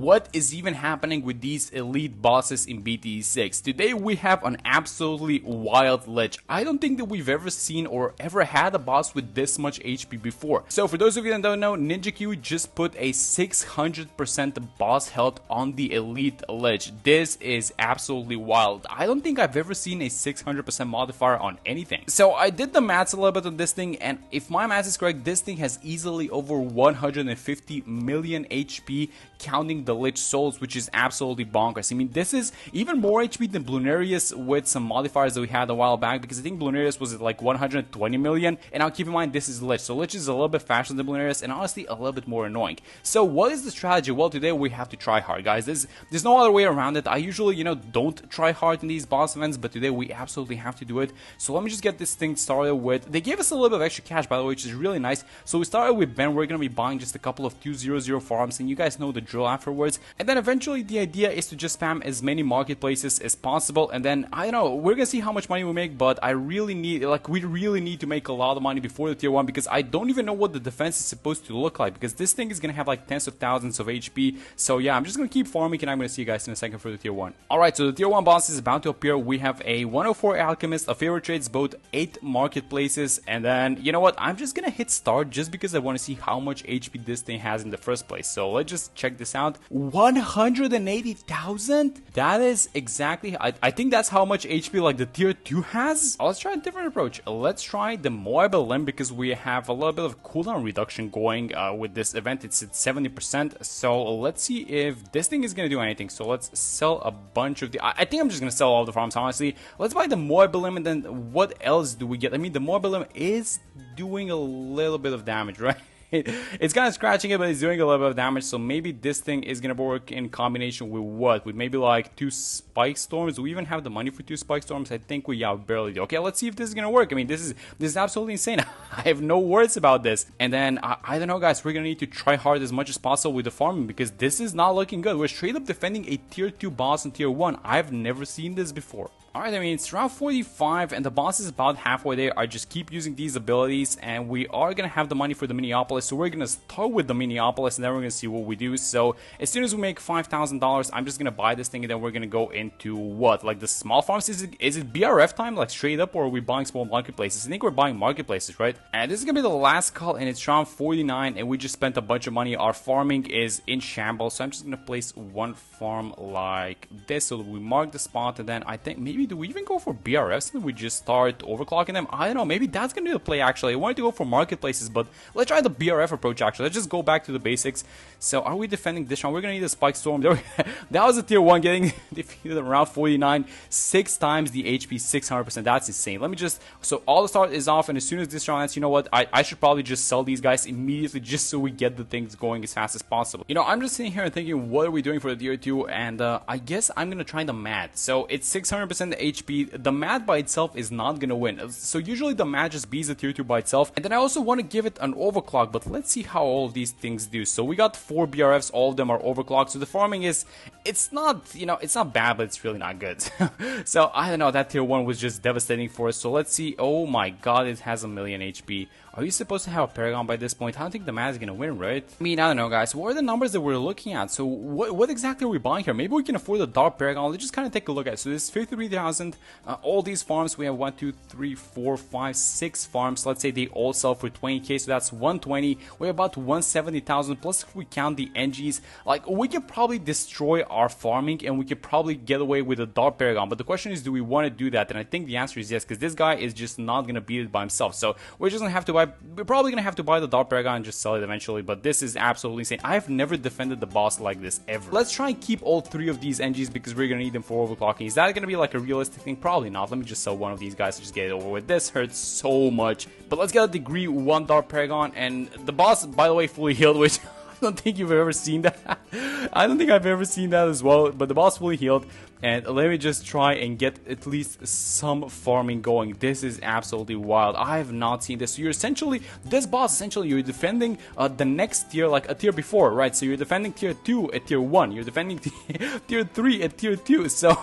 what is even happening with these elite bosses in BTD6. Today we have an absolutely wild Lich. I don't think that we've ever seen or ever had a boss with this much HP before. So for those of you that don't know, Ninja Q just put a 600% boss health on the elite Lich. This is absolutely wild. I don't think I've ever seen a 600% modifier on anything. So I did the maths a little bit on this thing, and if my math is correct, this thing has easily over 150 million HP counting the Lich souls, which is absolutely bonkers. I mean, this is even more HP than Bloonarius with some modifiers that we had a while back, because I think Bloonarius was at like 120 million, and now keep in mind this is Lich, so Lich is a little bit faster than Bloonarius and honestly a little bit more annoying. So what is the strategy? Well, today we have to try hard, guys. There's no other way around it. I usually, don't try hard in these boss events, but today we absolutely have to do it. So let me just get this thing started with, they gave us a little bit of extra cash, by the way, which is really nice. So we started with Ben. We're going to be buying just a couple of 200 farms, and you guys know the drill afterwards. And then eventually the idea is to just spam as many marketplaces as possible, and then I don't know, we're gonna see how much money we make, but I really need, we really need to make a lot of money before the tier 1, because I don't even know what the defense is supposed to look like, because this thing is gonna have like tens of thousands of HP. So yeah, I'm just gonna keep farming, and I'm gonna see you guys in a second for the tier 1. Alright, so the tier 1 boss is about to appear. We have a 104 alchemist, a favorite trades, both 8 marketplaces, and then you know what, I'm just gonna hit start just because I want to see how much HP this thing has in the first place. So let's just check this out. 180,000? That is exactly, I think that's how much HP like the tier 2 has. Let's try a different approach. Let's try the mobile limb, because we have a little bit of cooldown reduction going with this event. It's at 70%. So let's see if this thing is gonna do anything. So let's sell a bunch of the, I think I'm just gonna sell all the farms, honestly. Let's buy the mobile limb, and then what else do we get? I mean, the mobile limb is doing a little bit of damage, right? It's kind of scratching it, but it's doing a little bit of damage. So maybe this thing is gonna work in combination with what? With maybe like 2 spike storms. Do we even have the money for 2 spike storms? I think we barely do. Okay, let's see if this is gonna work. I mean, this is absolutely insane. I have no words about this. And then I don't know, guys. We're gonna need to try hard as much as possible with the farming, because this is not looking good. We're straight up defending a tier 2 boss in tier 1. I've never seen this before. Alright, I mean, it's round 45, and the boss is about halfway there. I just keep using these abilities, and we are going to have the money for the Minneapolis, so we're going to start with the Minneapolis, and then we're going to see what we do. So, as soon as we make $5,000, I'm just going to buy this thing, and then we're going to go into what? Like the small farms? Is it BRF time, like straight up, or are we buying small marketplaces? I think we're buying marketplaces, right? And this is going to be the last call, and it's round 49, and we just spent a bunch of money. Our farming is in shambles, so I'm just going to place one farm like this, so we mark the spot, and then I think maybe do we even go for BRFs and we just start overclocking them? I don't know, maybe that's gonna be the play actually. I wanted to go for marketplaces, but let's try the BRF approach actually. Let's just go back to the basics. So are we defending this round? We're gonna need a spike storm. That was a tier 1 getting defeated around 49, 6 times the HP, 600%. That's insane. Let me just, so all the start is off, and as soon as this round ends, you know what, I should probably just sell these guys immediately just so we get the things going as fast as possible. I'm just sitting here and thinking, what are we doing for the tier 2? And I guess I'm gonna try the mat. So it's 600% HP. The mat by itself is not gonna win. So usually the mat just beats the tier 2 by itself. And then I also want to give it an overclock, but let's see how all of these things do. So we got 4 BRFs, all of them are overclocked. So the farming is, it's not, it's not bad, but it's really not good. So I don't know, that tier 1 was just devastating for us. So let's see. Oh my god, it has 1,000,000 HP. Are you supposed to have a Paragon by this point? I don't think the mat is gonna win, right? I mean, I don't know, guys. What are the numbers that we're looking at? So what exactly are we buying here? Maybe we can afford the Dark Paragon. Let's just kind of take a look at it. So this is 53,000. All these farms, we have 1, 2, 3, 4, 5, 6 farms. Let's say they all sell for 20k, so that's 120. We're about 170,000. Plus, if we count the NGs, like we could probably destroy our farming, and we could probably get away with the Dark Paragon. But the question is, do we want to do that? And I think the answer is yes, because this guy is just not gonna beat it by himself. So we're just gonna have to buy. We're probably gonna have to buy the Dark Paragon and just sell it eventually, but this is absolutely insane. I've never defended the boss like this ever. Let's try and keep all 3 of these NGs, because we're gonna need them for overclocking. Is that gonna be like a realistic thing? Probably not. Let me just sell one of these guys to just get it over with. This hurts so much. But let's get a degree 1 Dark Paragon, and the boss, by the way, fully healed, which I don't think you've ever seen that. I don't think I've ever seen that as well, but the boss fully healed. And let me just try and get at least some farming going. This is absolutely wild. I have not seen this. So you're essentially, this boss, essentially, you're defending the next tier, like a tier before, right? So you're defending tier 2 at tier 1. You're defending tier 3 at tier 2. So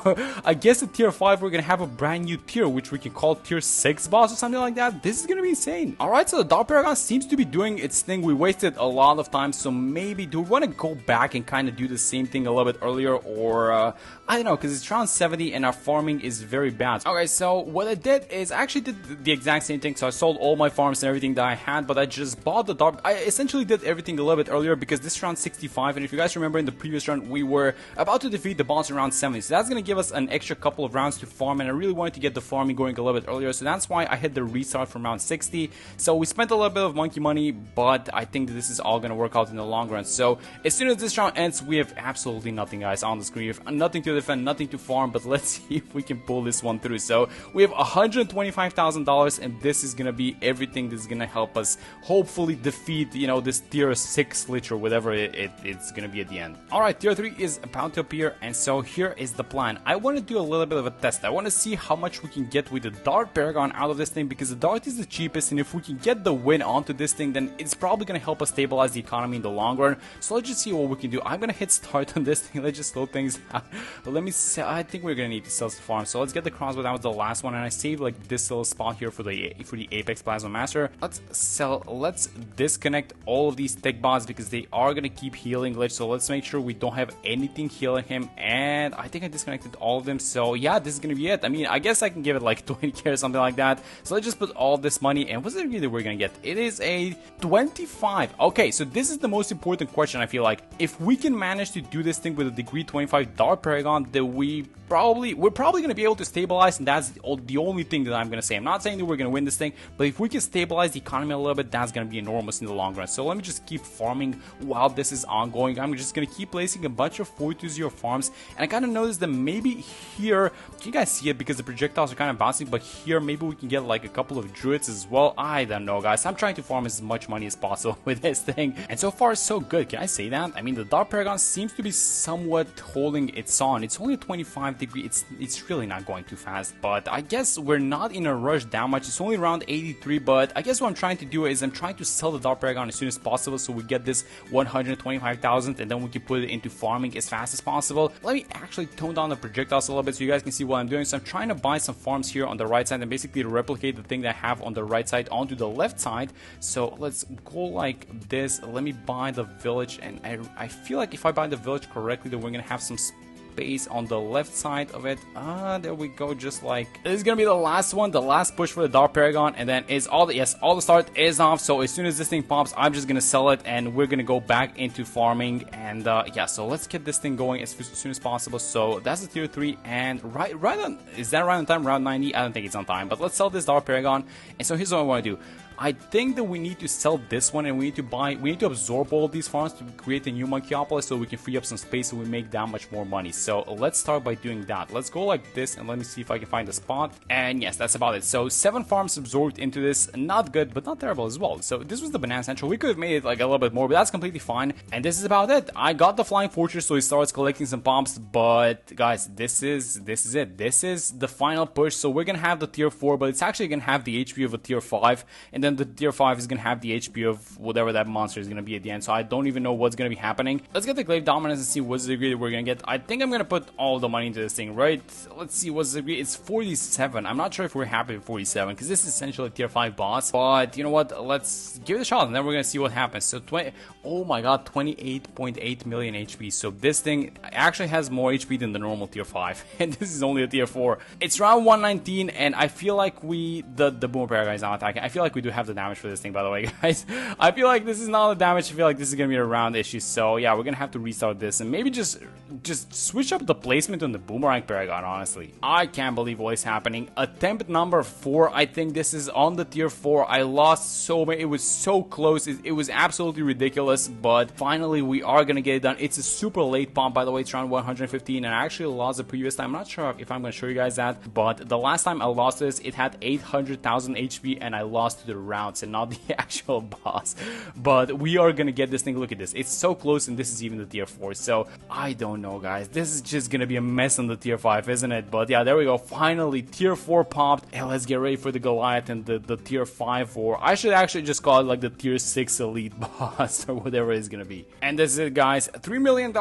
I guess at tier 5, we're going to have a brand new tier, which we can call tier 6 boss or something like that. This is going to be insane. Alright, so the Dark Paragon seems to be doing its thing. We wasted a lot of time, so maybe do we want to go back and kind of do the same thing a little bit earlier, or I don't know, because it's round 70 and our farming is very bad. Okay, so what I did is I actually did the exact same thing. So I sold all my farms and everything that I had, but I just bought the Dark. I essentially did everything a little bit earlier because this round 65, and if you guys remember in the previous round, we were about to defeat the boss in round 70. So that's going to give us an extra couple of rounds to farm, and I really wanted to get the farming going a little bit earlier. So that's why I hit the restart from round 60. So we spent a little bit of monkey money, but I think that this is all going to work out in the long run. So as soon as this round ends, we have absolutely nothing, guys, on the screen. We have nothing to defend, nothing to farm, but let's see if we can pull this one through. So we have $125,000, and this is going to be everything that's going to help us hopefully defeat, you know, this tier 6 Lich or whatever it's going to be at the end. Alright, tier 3 is about to appear, and so here is the plan. I want to do a little bit of a test. I want to see how much we can get with the Dart Paragon out of this thing, because the Dart is the cheapest, and if we can get the win onto this thing, then it's probably going to help us stabilize the economy in the long run. So let's just see what we can do. I'm going to hit start on this thing. Let's just slow things down. But let me sell. I think we're going to need to sell some farms. So let's get the crossbow. That was the last one, and I saved like this little spot here for the Apex Plasma Master. Let's sell. Let's disconnect all of these tech bots because they are going to keep healing Lich. So let's make sure we don't have anything healing him. And I think I disconnected all of them. So yeah, this is going to be it. I mean, I guess I can give it like 20k or something like that. So let's just put all this money. And what's the degree that we're going to get? It is a 25. Okay, so this is the most important question, I feel like. If we can manage to do this thing with a degree 25 Dark Paragon, then we're probably going to be able to stabilize, and that's the only thing that I'm going to say. I'm not saying that we're going to win this thing, but if we can stabilize the economy a little bit, that's going to be enormous in the long run. So let me just keep farming while this is ongoing. I'm just going to keep placing a bunch of 420 farms, and I kind of noticed that maybe here, can you guys see it because the projectiles are kind of bouncing, but here maybe we can get like a couple of druids as well. I don't know, guys. I'm trying to farm as much money as possible with this thing, and so far so good. Can I say that? I mean, the Dark Paragon seems to be somewhat holding its own. It's only a 25 degree. It's really not going too fast, but I guess we're not in a rush that much. It's only around 83, but I guess what I'm trying to do is I'm trying to sell the Dark Paragon as soon as possible so we get this 125,000, and then we can put it into farming as fast as possible. Let me actually tone down the projectiles a little bit so you guys can see what I'm doing. So I'm trying to buy some farms here on the right side and basically replicate the thing that I have on the right side onto the left side. So let's go like this. Let me buy the village, and I feel like if I buy the village correctly, then we're gonna have some space on the left side of it. There we go. Just like this is gonna be the last one, the last push for the Dark Paragon, and then is all the all the start is off. So as soon as this thing pops, I'm just gonna sell it, and we're gonna go back into farming. And yeah, so let's get this thing going as soon as possible. So that's the tier 3, and right on, is that right on time? Round 90? I don't think it's on time, but let's sell this Dark Paragon. And so here's what I want to do. I think that we need to sell this one, and we need to absorb all of these farms to create a new Monkeyopolis so we can free up some space and we make that much more money. So let's start by doing that. Let's go like this, and let me see if I can find a spot. And yes, that's about it. So 7 farms absorbed into this. Not good, but not terrible as well. So this was the Banana Central. We could have made it like a little bit more, but that's completely fine. And this is about it. I got the Flying Fortress, so he starts collecting some pomps. But guys, this is it. This is the final push. So we're gonna have the tier 4, but it's actually gonna have the HP of a tier 5, and then the tier 5 is gonna have the HP of whatever that monster is gonna be at the end. So I don't even know what's gonna be happening. Let's get the Glaive Dominance and see what's the degree that we're gonna get. I think I'm gonna put all the money into this thing, right? Let's see what's the degree. It's 47. I'm not sure if we're happy with 47 because this is essentially a tier 5 boss. But you know what? Let's give it a shot, and then we're gonna see what happens. So 20. Oh my god, 28.8 million HP. So this thing actually has more HP than the normal tier 5, and this is only a tier 4. It's round 119, and I feel like the Boomer Paragon is not attacking. I feel like we do have the damage for this thing, by the way, guys. I feel like this is not the damage. I feel like this is gonna be a round issue. So yeah, we're gonna have to restart this and maybe just switch up the placement on the Boomerang Paragon. Honestly, I can't believe what is happening. Attempt number 4. I think this is on the tier 4. I lost so many. It was so close. It was absolutely ridiculous. But finally, we are gonna get it done. It's a super late pump, by the way. It's around 115, and I actually lost the previous time. I'm not sure if I'm gonna show you guys that, but the last time I lost this, it had 800,000 HP, and I lost to the rounds and not the actual boss. But we are gonna get this thing. Look at this, it's so close, and this is even the tier 4. So I don't know, guys, this is just gonna be a mess on the tier 5, isn't it? But yeah, there we go, finally tier 4 popped, and let's get ready for the Goliath and the tier 5, or I should actually just call it like the tier 6 elite boss or whatever it's gonna be. And this is it, guys. $3 million.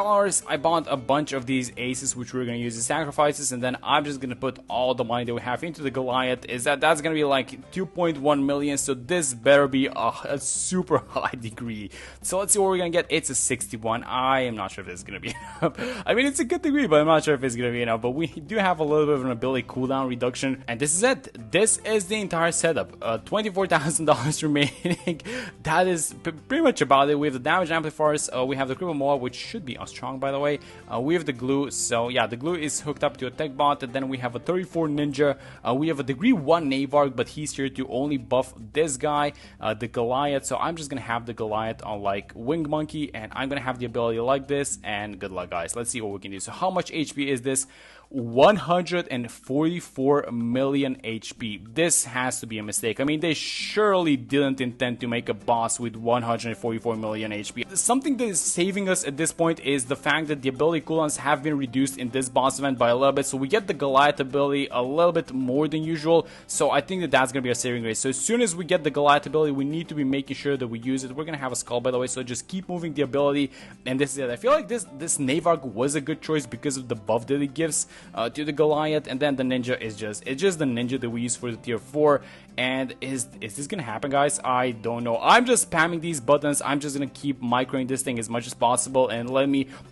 I bought a bunch of these aces which we're gonna use as sacrifices, and then I'm just gonna put all the money that we have into the Goliath. That's gonna be like 2.1 million, so this better be a super high degree. So let's see what we're gonna get. It's a 61. I am not sure if this is gonna be enough. I mean, it's a good degree, but I'm not sure if it's gonna be enough. But we do have a little bit of an ability cooldown reduction, and this is it. This is the entire setup. $24,000 remaining. That is pretty much about it. We have the damage amplifiers, we have the cripple mob, which should be strong, by the way. We have the glue, so yeah, the glue is hooked up to a tech bot, and then we have a 34 ninja. We have a degree 1 Navark, but he's here to only buff this guy, the Goliath. So I'm just gonna have the Goliath on like wing monkey, and I'm gonna have the ability like this, and good luck, guys. Let's see what we can do. So how much HP is this? 144 million HP. This has to be a mistake. I mean, they surely didn't intend to make a boss with 144 million HP. Something that is saving us at this point is the fact that the ability cooldowns have been reduced in this boss event by a little bit, so we get the Goliath ability a little bit more than usual. So I think that that's gonna be a saving grace. So as soon as we get the Goliath ability, we need to be making sure that we use it. We're gonna have a skull, by the way, so just keep moving the ability, and this is it. I feel like this Navark was a good choice because of the buff that it gives to the Goliath, and then the ninja is just the ninja that we use for the tier 4. And is this gonna happen, guys? I don't know. I'm just spamming these buttons. I'm just gonna keep microing this thing as much as possible, and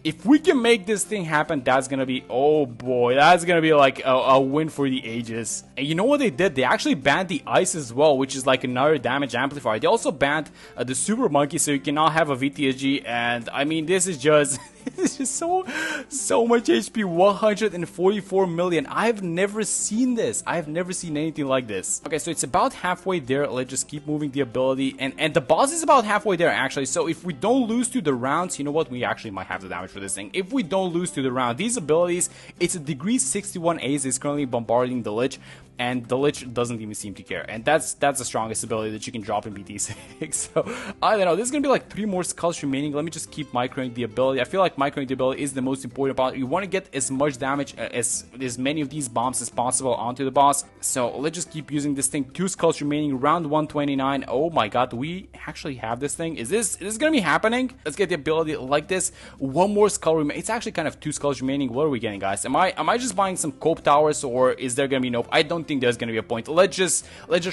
if we can make this thing happen, that's gonna be, oh boy, that's gonna be like a win for the ages. And you know what they did? They actually banned the ice as well, which is like another damage amplifier. They also banned the super monkey, so you cannot have a VTSG. And I mean, this is just this is just so much HP. 144 million. I've never seen this. I've never seen anything like this. Okay, so it's about halfway there. Let's just keep moving the ability, and the boss is about halfway there actually. So if we don't lose to the rounds, you know what, we actually might have the damage for this thing. If we don't lose to the round, these abilities, it's a degree 61 ace is currently bombarding the Lich, and the Lich doesn't even seem to care, and that's the strongest ability that you can drop in BT6. So I don't know, this is gonna be like 3 more skulls remaining. Let me just keep microing the ability. I feel like microing the ability is the most important part. You want to get as much damage as many of these bombs as possible onto the boss. So let's just keep using this thing. 2 skulls remaining, round 129. Oh my god, we actually have this thing. Is this gonna be happening? Let's get the ability like this. 1 more skull remaining. It's actually kind of 2 skulls remaining. What are we getting, guys? Am I just buying some cope towers, or is there gonna be nope? I don't think there's gonna be a point. Let's just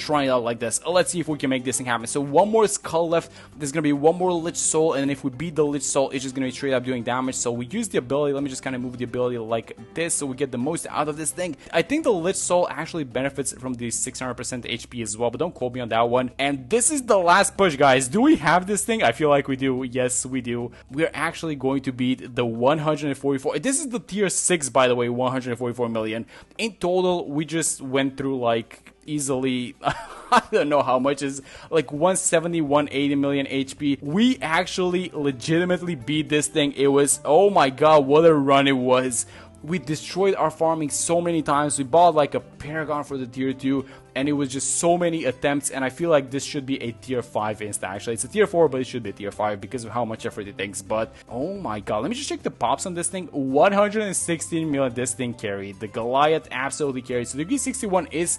run it out like this. Let's see if we can make this thing happen. So 1 more skull left. There's gonna be 1 more Lich soul, and if we beat the Lich soul, it's just gonna be straight up doing damage. So we use the ability. Let me just kind of move the ability like this, so we get the most out of this thing. I think the Lich soul actually benefits from the 600% HP as well, but don't quote me on that one. And this is the last push, guys. Do we have this thing? I feel like we do. Yes, we do. We're actually going to beat the 144. This is the tier 6, by the way. 144 million in total. We just went through like easily I don't know how much, is like 170 180 million HP. We actually legitimately beat this thing. It was, oh my god, what a run it was. We destroyed our farming so many times. We bought like a Paragon for the tier 2, and it was just so many attempts, and I feel like this should be a tier 5 insta. Actually, it's a tier 4, but it should be a tier 5 because of how much effort it takes. But oh my god, let me just check the pops on this thing. 116 million this thing carried. The Goliath absolutely carried. So degree 61 is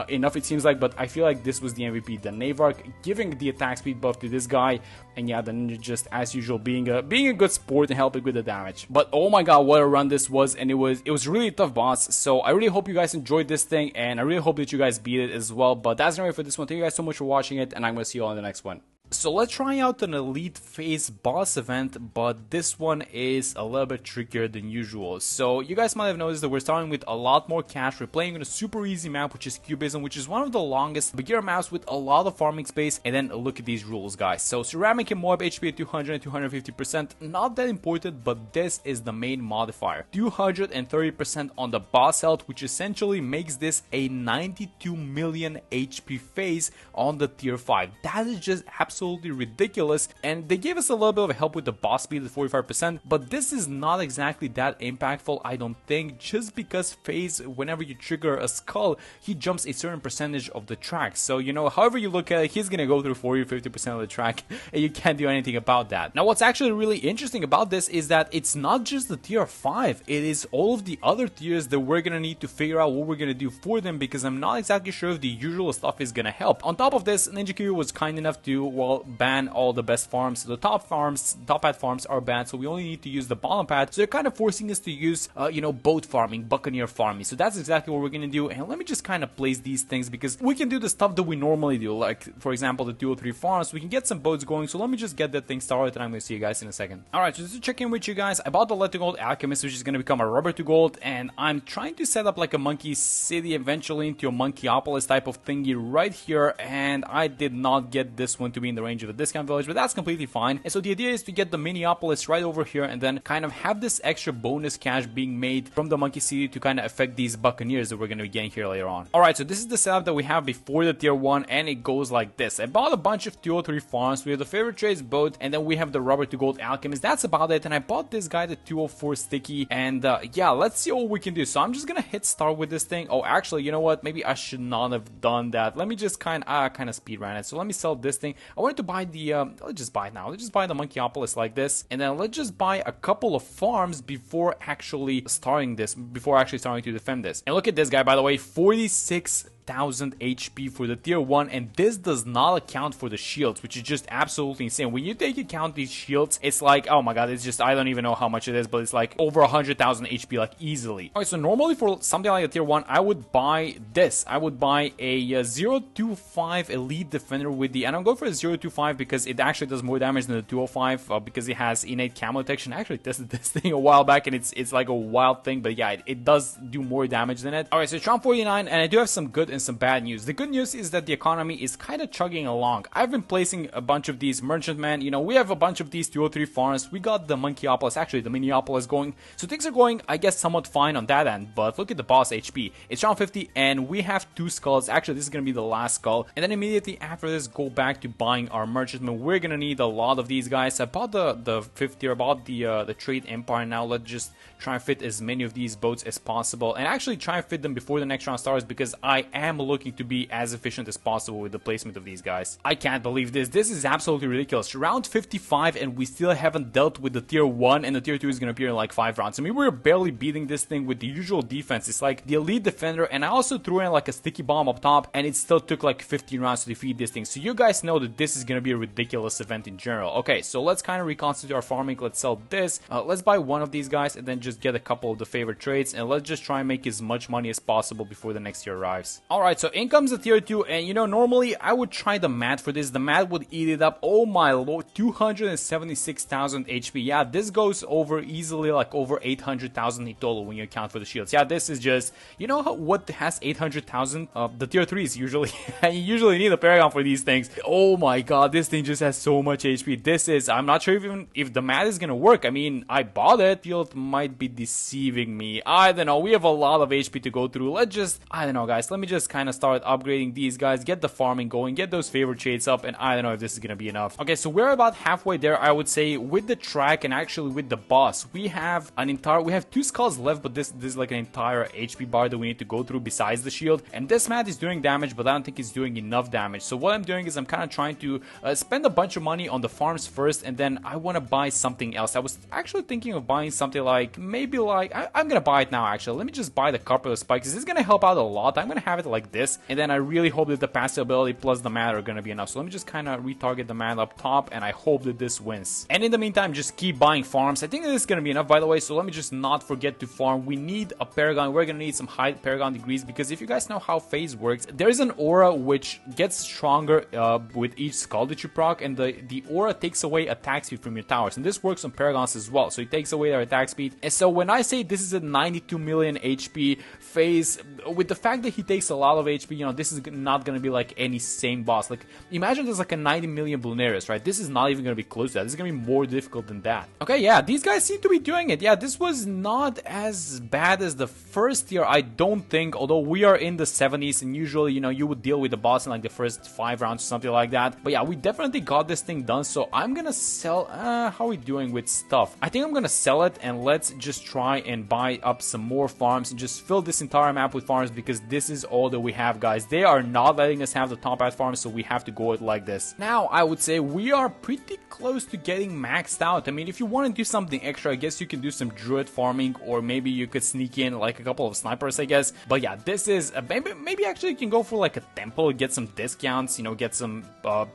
enough, it seems like, but I feel like this was the MVP. The Navark giving the attack speed buff to this guy, and yeah, the ninja just as usual being a good sport and helping with the damage. But oh my god, what a run this was, and it was really a tough boss. So I really hope you guys enjoyed this thing, and I really hope that you guys beat it as well. But that's the way for this one. Thank you guys so much for watching it, and I'm gonna see you all in the next one. So let's try out an elite phase boss event, but this one is a little bit trickier than usual. So you guys might have noticed that we're starting with a lot more cash. We're playing on a super easy map, which is Cubism, which is one of the longest beginner maps with a lot of farming space. And then look at these rules, guys. So ceramic and mob HP at 200 and 250%, not that important, but this is the main modifier. 230% on the boss health, which essentially makes this a 92 million HP phase on the tier 5. That is just absolutely absolutely ridiculous, and they gave us a little bit of help with the boss speed at 45%, but this is not exactly that impactful, I don't think, just because Phayze, whenever you trigger a skull, he jumps a certain percentage of the track. So, you know, however you look at it, he's gonna go through 40-50% of the track, and you can't do anything about that. Now, what's actually really interesting about this is that it's not just the tier 5, it is all of the other tiers that we're gonna need to figure out what we're gonna do for them, because I'm not exactly sure if the usual stuff is gonna help. On top of this, Ninja Kiryu was kind enough to, well, ban all the best farms. So the top pad farms are banned, so we only need to use the bottom pad. So they're kind of forcing us to use, you know, boat farming, buccaneer farming. So that's exactly what we're gonna do. And let me just kind of place these things, because we can do the stuff that we normally do, like for example the 203 farms. We can get some boats going. So let me just get that thing started, and I'm gonna see you guys in a second. Alright, so just to check in with you guys, I bought the Lead to Gold Alchemist, which is gonna become a Rubber to Gold, and I'm trying to set up like a monkey city eventually into a Monkeyopolis type of thingy right here, and I did not get this one to be in the range of the discount village, but that's completely fine. And so the idea is to get the Minneapolis right over here, and then kind of have this extra bonus cash being made from the monkey city to kind of affect these buccaneers that we're gonna be getting here later on. Alright, so this is the setup that we have before the tier 1, and it goes like this. I bought a bunch of 203 farms. We have the favorite trades boat, and then we have the Rubber to Gold Alchemist. That's about it. And I bought this guy, the 204 sticky, and yeah, let's see what we can do. So I'm just gonna hit start with this thing. Oh, actually, you know what? Maybe I should not have done that. Let me just kind of speed ran it. So let me sell this thing. I wanted to buy the let's just buy it now. Let's just buy the Monkeyopolis like this, and then let's just buy a couple of farms before actually starting to defend this. And look at this guy, by the way, 46,000 HP for the tier 1, and this does not account for the shields, which is just absolutely insane. When you take account these shields, it's like, oh my god, it's just, I don't even know how much it is, but it's like over 100,000 HP, like easily. Alright, so normally for something like a tier 1, I would buy this. I would buy a 025 elite defender with the, and I'm going for a 025 because it actually does more damage than the 205, because it has innate camo detection. I actually tested this thing a while back, and it's like a wild thing, but yeah, it does do more damage than it. Alright, so it's round 49, and I do have some good and some bad news. The good news is that the economy is kind of chugging along. I've been placing a bunch of these merchantmen. You know, we have a bunch of these 203 farms. We got the Monkeyopolis, actually the Minneapolis going. So things are going, I guess, somewhat fine on that end. But look at the boss HP. It's round 50, and we have 2 skulls. Actually, this is going to be the last skull. And then immediately after this, go back to buying our merchantmen. We're going to need a lot of these guys. I bought the 5th tier, I bought the Trade Empire. Now let's just try and fit as many of these boats as possible, and actually try and fit them before the next round starts, because I am looking to be as efficient as possible with the placement of these guys. I can't believe this. This is absolutely ridiculous. Round 55, and we still haven't dealt with the tier 1, and the tier 2 is going to appear in like 5 rounds. I mean, we're barely beating this thing with the usual defense. It's like the elite defender, and I also threw in like a sticky bomb up top, and it still took like 15 rounds to defeat this thing. So you guys know that this is going to be a ridiculous event in general. Okay, so let's kind of reconstitute our farming. Let's sell this. Let's buy one of these guys, and then just get a couple of the favorite trades, and let's just try and make as much money as possible before the next tier arrives. Alright, so in comes the tier 2, and you know, normally I would try the mat for this. The mat would eat it up. Oh my lord, 276,000 HP. Yeah, this goes over easily, like over 800,000 in total when you account for the shields. Yeah, this is just, you know what has 800,000? The tier 3s usually. And you usually need a Paragon for these things. Oh my god, this thing just has so much HP. This is, I'm not sure even if the mat is gonna work. I mean, I bought it. Field might be deceiving me. I don't know. We have a lot of HP to go through. Let's just, I don't know, guys. Let me just kind of start upgrading these guys, get the farming going, get those favorite trades up, and I don't know if this is gonna be enough. Okay, so we're about halfway there, I would say, with the track and actually with the boss. We have 2 skulls left, but this is like an entire HP bar that we need to go through besides the shield. And this mat is doing damage, but I don't think it's doing enough damage. So what I'm doing is I'm kind of trying to spend a bunch of money on the farms first, and then I want to buy something else. I was actually thinking of buying something like, maybe like, I'm gonna buy it now actually. Let me just buy the Carpet Spikes. This is gonna help out a lot. I'm gonna have it like this, and then I really hope that the passive ability plus the mat are gonna be enough. So let me just kind of retarget the mat up top, and I hope that this wins. And in the meantime, just keep buying farms. I think this is gonna be enough, by the way, so let me just not forget to farm. We need a Paragon. We're gonna need some high Paragon degrees, because if you guys know how Phayze works, there's an aura which gets stronger with each skull that you proc, and the aura takes away attack speed from your towers, and this works on Paragons as well, so it takes away their attack speed. And so when I say this is a 92 million HP Phayze, with the fact that he takes a lot of HP. You know, this is not gonna be like any same boss. Like, imagine there's like a 90 million Bloonarius, right? This is not even gonna be close to that. This is gonna be more difficult than that. Okay, yeah, these guys seem to be doing it. Yeah, this was not as bad as the first tier, I don't think, although we are in the 70s, and usually, you know, you would deal with the boss in like the first 5 rounds or something like that. But yeah, we definitely got this thing done, so I'm gonna sell, how are we doing with stuff? I think I'm gonna sell it, and let's just try and buy up some more farms and just fill this entire map with farms, because this is all that we have, guys. They are not letting us have the top 8 farms, so we have to go it like this. Now, I would say we are pretty close to getting maxed out. I mean, if you want to do something extra, I guess you can do some druid farming, or maybe you could sneak in like a couple of snipers, I guess. But yeah, this is maybe actually you can go for like a temple, get some discounts, you know, get some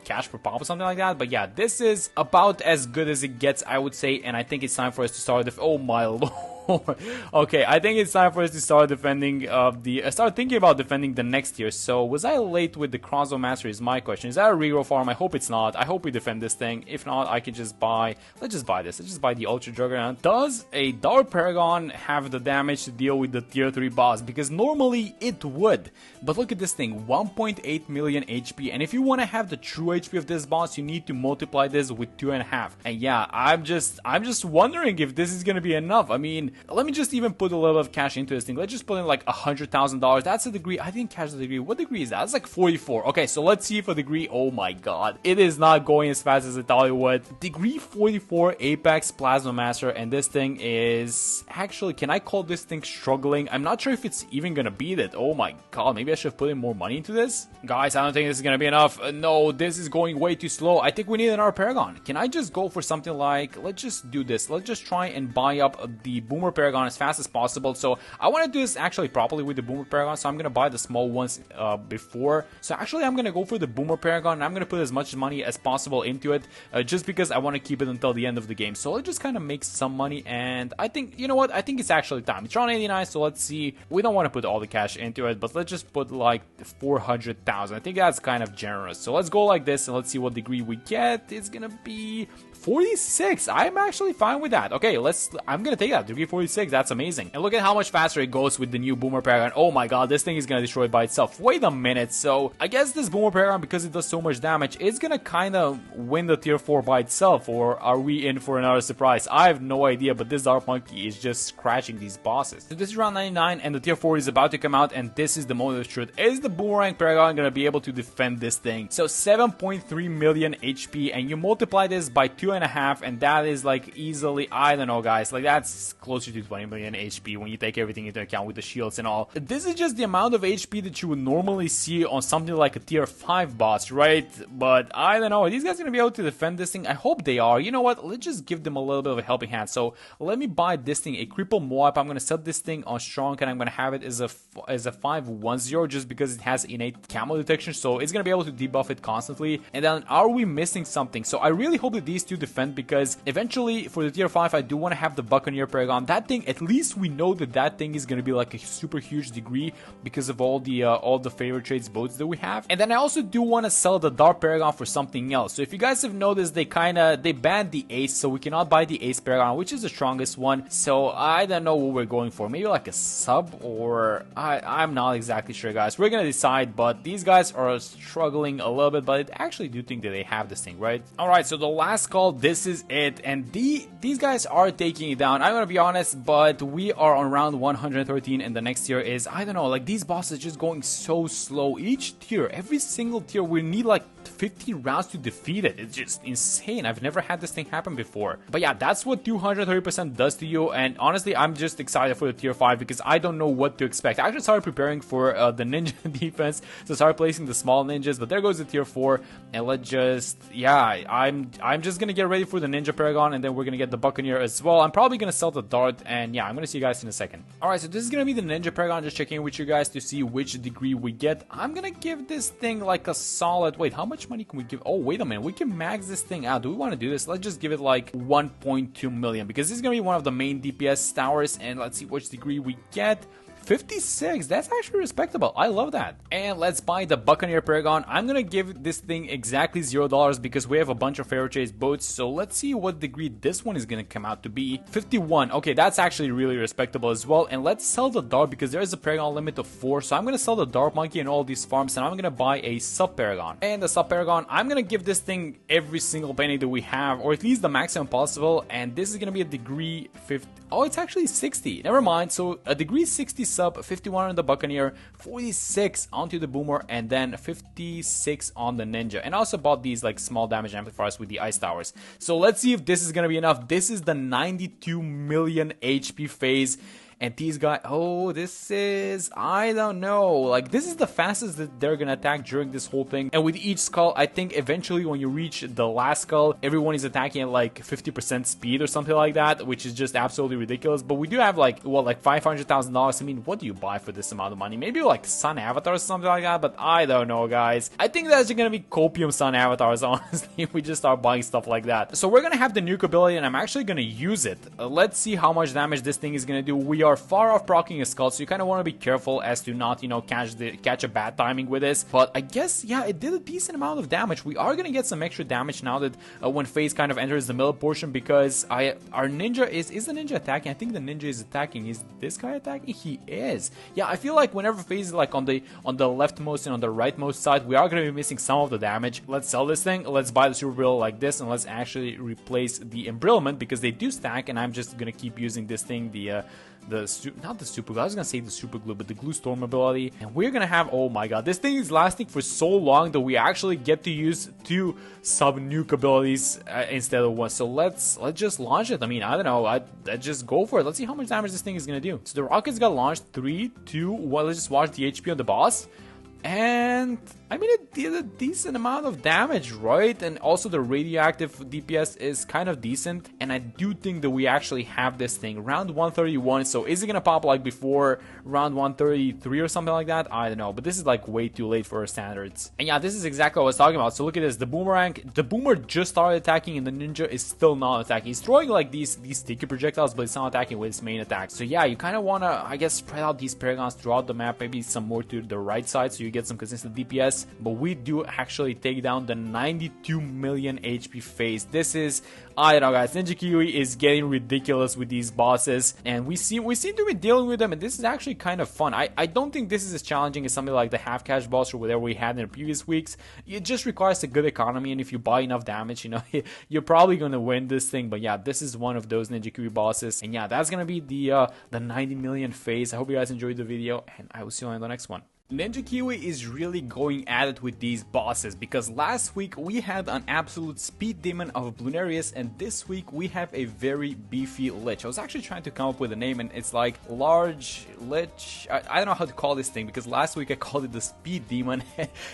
cash per pop or something like that. But yeah, this is about as good as it gets, I would say, and I think it's time for us to start the oh my lord. Okay, I think it's time for us to start defending start thinking about defending the next tier. So was I late with the crossbow master is my question. Is that a regrow farm? I hope it's not. I hope we defend this thing. If not, I can just buy, let's just buy this. Let's just buy the ultra juggernaut. Does a dark paragon have the damage to deal with the tier 3 boss? Because normally it would, but look at this thing, 1.8 million HP, and if you want to have the true HP of this boss, you need to multiply this with 2.5. And yeah, I'm just wondering if this is gonna be enough. I mean, let me just even put a little bit of cash into this thing. Let's just put in like $100,000. That's a degree. I didn't catch the degree. What degree is that? It's like 44. Okay, so let's see if a degree. Oh my god, it is not going as fast as I thought it would. Degree 44 Apex Plasma Master, and this thing is actually, can I call this thing struggling? I'm not sure if it's even gonna beat it. Oh my god, maybe I should put in more money into this. Guys, I don't think this is gonna be enough. No, this is going way too slow. I think we need another paragon. Can I just go for something like, let's just do this. Let's just try and buy up the boomer paragon as fast as possible. So I want to do this actually properly with the boomer paragon, so I'm gonna buy the small ones before. So actually I'm gonna go for the boomer paragon, and I'm gonna put as much money as possible into it, just because I want to keep it until the end of the game. So let's just kind of make some money, and I think, you know what, I think it's actually time. It's around 89, so let's see. We don't want to put all the cash into it, but let's just put like 400,000. I think that's kind of generous. So let's go like this, and let's see what degree we get. It's gonna be 46. I'm actually fine with that. Okay, I'm gonna take that. Degree 46, that's amazing. And look at how much faster it goes with the new boomer paragon. Oh my god, this thing is gonna destroy it by itself. Wait a minute, so I guess this boomer paragon, because it does so much damage, it's gonna kind of win the tier 4 by itself, or are we in for another surprise? I have no idea, but this dark monkey is just scratching these bosses. So this is round 99, and the tier 4 is about to come out, and this is the moment of truth. Is the boomerang paragon gonna be able to defend this thing? So 7.3 million HP, and you multiply this by 2.5, and that is like easily, I don't know guys, like that's closer to 20 million HP when you take everything into account with the shields and all. This is just the amount of HP that you would normally see on something like a tier 5 boss, right? But I don't know, are these guys gonna be able to defend this thing? I hope they are. You know what, let's just give them a little bit of a helping hand. So let me buy this thing, a cripple Moab. I'm gonna set this thing on strong, and I'm gonna have it as a 510, just because it has innate camo detection, so it's gonna be able to debuff it constantly. And then, are we missing something? So I really hope that these two defend, because eventually for the tier 5 I do want to have the Buccaneer paragon. That thing, at least we know that that thing is gonna be like a super huge degree because of all the favorite trades boats that we have. And then I also do want to sell the dark paragon for something else. So if you guys have noticed, they banned the ace, so we cannot buy the ace paragon, which is the strongest one. So I don't know what we're going for. Maybe like a sub, or I'm not exactly sure, guys. We're gonna decide, but these guys are struggling a little bit, but I actually do think that they have this thing, right? Alright, so the last call, this is it, and these guys are taking it down. I'm gonna be honest, but we are on round 113, and the next tier is, I don't know, like these bosses just going so slow. Each tier, every single tier, we need like 15 rounds to defeat it. It's just insane. I've never had this thing happen before. But yeah, that's what 230% does to you, and honestly, I'm just excited for the tier 5 because I don't know what to expect. I actually started preparing for the ninja defense, so start placing the small ninjas, but there goes the tier 4, and let's just, yeah, I'm just gonna get ready for the ninja paragon, and then we're gonna get the Buccaneer as well. I'm probably gonna sell the dart, and yeah, I'm gonna see you guys in a second. Alright, so this is gonna be the ninja paragon. Just checking with you guys to see which degree we get. I'm gonna give this thing like a solid, wait, how much money can we give? Oh, wait a minute, we can max this thing out. Do we want to do this? Let's just give it like 1.2 million, because this is gonna be one of the main DPS towers, and let's see which degree we get. 56. That's actually respectable. I love that. And let's buy the Buccaneer Paragon. I'm gonna give this thing exactly $0 because we have a bunch of Pharaoh Chase boats. So let's see what degree this one is gonna come out to be. 51. Okay, that's actually really respectable as well. And let's sell the Dart because there is a Paragon limit of 4. So I'm gonna sell the Dart Monkey and all these farms, and I'm gonna buy a Sub Paragon. And the Sub Paragon, I'm gonna give this thing every single penny that we have, or at least the maximum possible. And this is gonna be a degree 50. Oh, it's actually 60. Never mind. So a degree 60 sub, 51 on the Buccaneer, 46 onto the Boomer, and then 56 on the Ninja. And I also bought these like small damage amplifiers with the Ice Towers. So let's see if this is gonna be enough. This is the 92 million HP Phayze. And these guys, oh, this is, I don't know, like this is the fastest that they're gonna attack during this whole thing. And with each skull, I think eventually when you reach the last skull, everyone is attacking at like 50% speed or something like that, which is just absolutely ridiculous. But we do have like, well, like $500,000. I mean, what do you buy for this amount of money? Maybe like Sun Avatars or something like that, but I don't know, guys. I think that's gonna be copium Sun Avatars, honestly, if we just start buying stuff like that. So we're gonna have the nuke ability, and I'm actually gonna use it. Let's see how much damage this thing is gonna do. We are far off proccing a skull, so you kind of want to be careful as to not, you know, catch a bad timing with this. But I guess, yeah, it did a decent amount of damage. We are gonna get some extra damage now that when Phayze kind of enters the middle portion, because our ninja is the ninja attacking? I think the ninja is attacking. Is this guy attacking? He is. Yeah, I feel like whenever Phayze is like on the leftmost and on the rightmost side, we are gonna be missing some of the damage. Let's sell this thing. Let's buy the super barrel like this, and let's actually replace the embrittlement because they do stack. And I'm just gonna keep using this thing, not the super glue, I was gonna say the super glue, but the glue storm ability. And we're gonna have, oh my god, this thing is lasting for so long that we actually get to use 2 sub nuke abilities instead of 1. So let's just launch it. I mean, I don't know, I just go for it. Let's see how much damage this thing is gonna do. So the rockets got launched. 3, 2, 1. Let's just watch the HP on the boss. And I mean, it did a decent amount of damage, right? And also the radioactive DPS is kind of decent. And I do think that we actually have this thing round 131. So is it gonna pop like before round 133 or something like that? I don't know, but this is like way too late for our standards. And yeah, this is exactly what I was talking about. So look at this, the boomer just started attacking, and the ninja is still not attacking. He's throwing like these sticky projectiles, but it's not attacking with his main attack. So yeah, you kind of want to, I guess, spread out these paragons throughout the map, maybe some more to the right side so you get some consistent DPS. But we do actually take down the 92 million HP Phayze. This is, I don't know, guys, Ninja Kiwi is getting ridiculous with these bosses, and we seem to be dealing with them, and this is actually kind of fun. I don't think this is as challenging as something like the half cash boss or whatever we had in the previous weeks. It just requires a good economy, and if you buy enough damage, you know, you're probably gonna win this thing. But yeah, this is one of those Ninja Kiwi bosses, and yeah, that's gonna be the 90 million Phayze. I hope you guys enjoyed the video, and I will see you on the next one. Ninja Kiwi is really going at it with these bosses, because last week we had an absolute speed demon of Bloonarius, and this week we have a very beefy Lich. I was actually trying to come up with a name, and it's like large Lich. I don't know how to call this thing, because last week I called it the speed demon,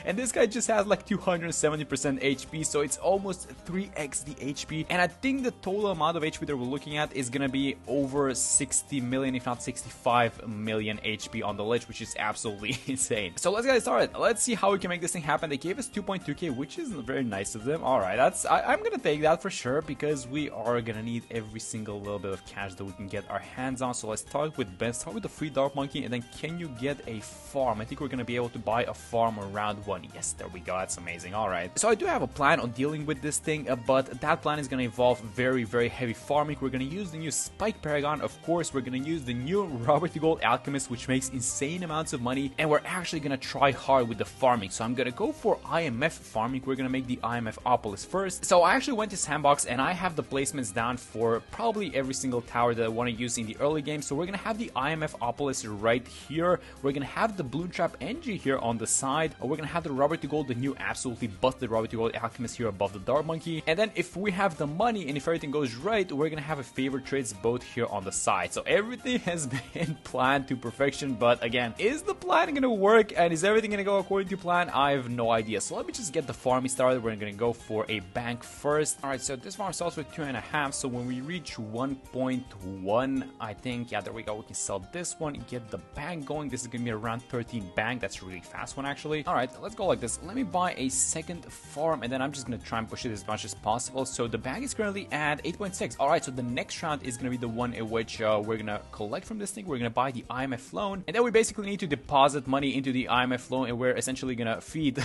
and this guy just has like 270% HP, so it's almost 3x the HP, and I think the total amount of HP that we're looking at is gonna be over 60 million, if not 65 million HP on the Lich, which is absolutely insane. So let's get started. Let's see how we can make this thing happen. They gave us 2.2k, which is very nice of them. Alright, I'm gonna take that for sure, because we are gonna need every single little bit of cash that we can get our hands on. So let's start with Ben, start with the free Dark Monkey, and then can you get a farm? I think we're gonna be able to buy a farm around 1. Yes, there we go, that's amazing. Alright, so I do have a plan on dealing with this thing, but that plan is gonna involve very heavy farming. We're gonna use the new Spike Paragon, of course. We're gonna use the new Robert the Gold Alchemist, which makes insane amounts of money, and we're actually gonna try hard with the farming. So I'm gonna go for IMF farming. We're gonna make the IMF Opolis first. So I actually went to Sandbox, and I have the placements down for probably every single tower that I want to use in the early game. So we're gonna have the IMF Opolis right here. We're gonna have the Bloon Trap NG here on the side. We're gonna have the Robert the Gold, the new absolutely busted Robert the Gold Alchemist here above the Dark Monkey. And then if we have the money and if everything goes right, we're gonna have a favorite trades boat here on the side. So everything has been planned to perfection, but again, is the plan gonna work? And is everything gonna go according to plan? I have no idea. So let me just get the farming started. We're gonna go for a bank first. All right, so this farm starts with 2.5. So when we reach 1.1, I think, yeah, there we go. We can sell this one, get the bank going. This is gonna be around 13 bank. That's a really fast one, actually. All right, let's go like this. Let me buy a second farm, and then I'm just gonna try and push it as much as possible. So the bank is currently at 8.6. All right, so the next round is gonna be the one in which we're gonna collect from this thing. We're gonna buy the IMF loan, and then we basically need to deposit money into the IMF loan, and we're essentially gonna feed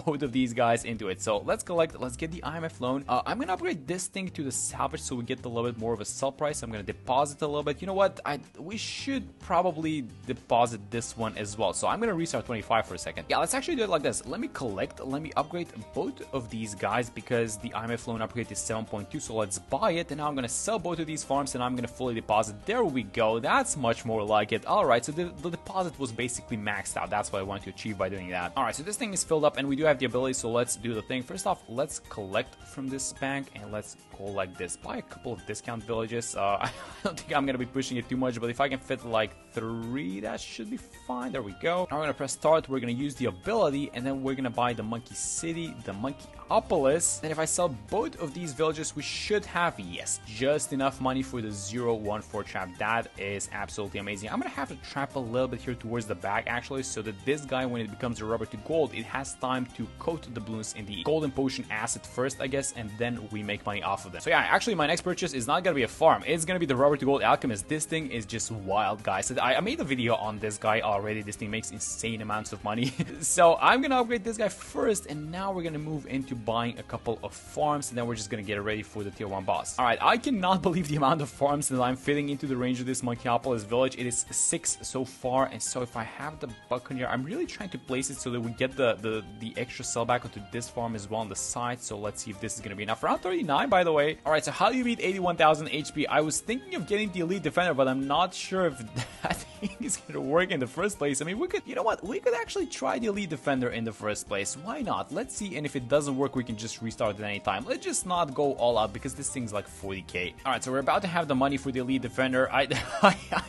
both of these guys into it. So let's collect. Let's get the IMF loan. I'm gonna upgrade this thing to the salvage so we get a little bit more of a sell price. I'm gonna deposit a little bit. You know what? We should probably deposit this one as well. So I'm gonna restart 25 for a second. Yeah, let's actually do it like this. Let me collect. Let me upgrade both of these guys because the IMF loan upgrade is 7.2. So let's buy it, and now I'm gonna sell both of these farms, and I'm gonna fully deposit. There we go. That's much more like it. All right, so the deposit was basically maxed out. That's what I wanted to achieve by doing that. All right, so this thing is filled up, and we do have the ability. So let's do the thing. First off, let's collect from this bank, and let's go like this. Buy a couple of discount villages. I don't think I'm gonna be pushing it too much, but if I can fit like 3, that should be fine. There we go. Now we're gonna press start. We're gonna use the ability, and then we're gonna buy the monkey city, the monkeyopolis. And if I sell both of these villages, we should have, yes, just enough money for the 014 trap. That is absolutely amazing. I'm gonna have to trap a little bit here towards the back, actually, so that this guy, when it becomes a rubber to gold, it has time to coat the balloons in the golden potion acid first, I guess, and then we make money off of them. So yeah, actually my next purchase is not gonna be a farm. It's gonna be the rubber to gold alchemist. This thing is just wild, guys. I made a video on this guy already. This thing makes insane amounts of money. So I'm gonna upgrade this guy first, and now we're gonna move into buying a couple of farms, and then we're just gonna get ready for the tier 1 boss. All right, I cannot believe the amount of farms that I'm fitting into the range of this monkeyopolis village. It is 6 so far, and so if I have the buccaneer, I'm really trying to place it so that we get the extra sellback onto this farm as well on the side. So let's see if this is gonna be enough. Around 39, by the way. All right, so how do you beat 81,000 HP? I was thinking of getting the elite defender, but I'm not sure if that thing is gonna work in the first place. I mean, we could, you know what? We could actually try the elite defender in the first place. Why not? Let's see, and if it doesn't work, we can just restart at any time. Let's just not go all out because this thing's like 40k. All right, so we're about to have the money for the elite defender. I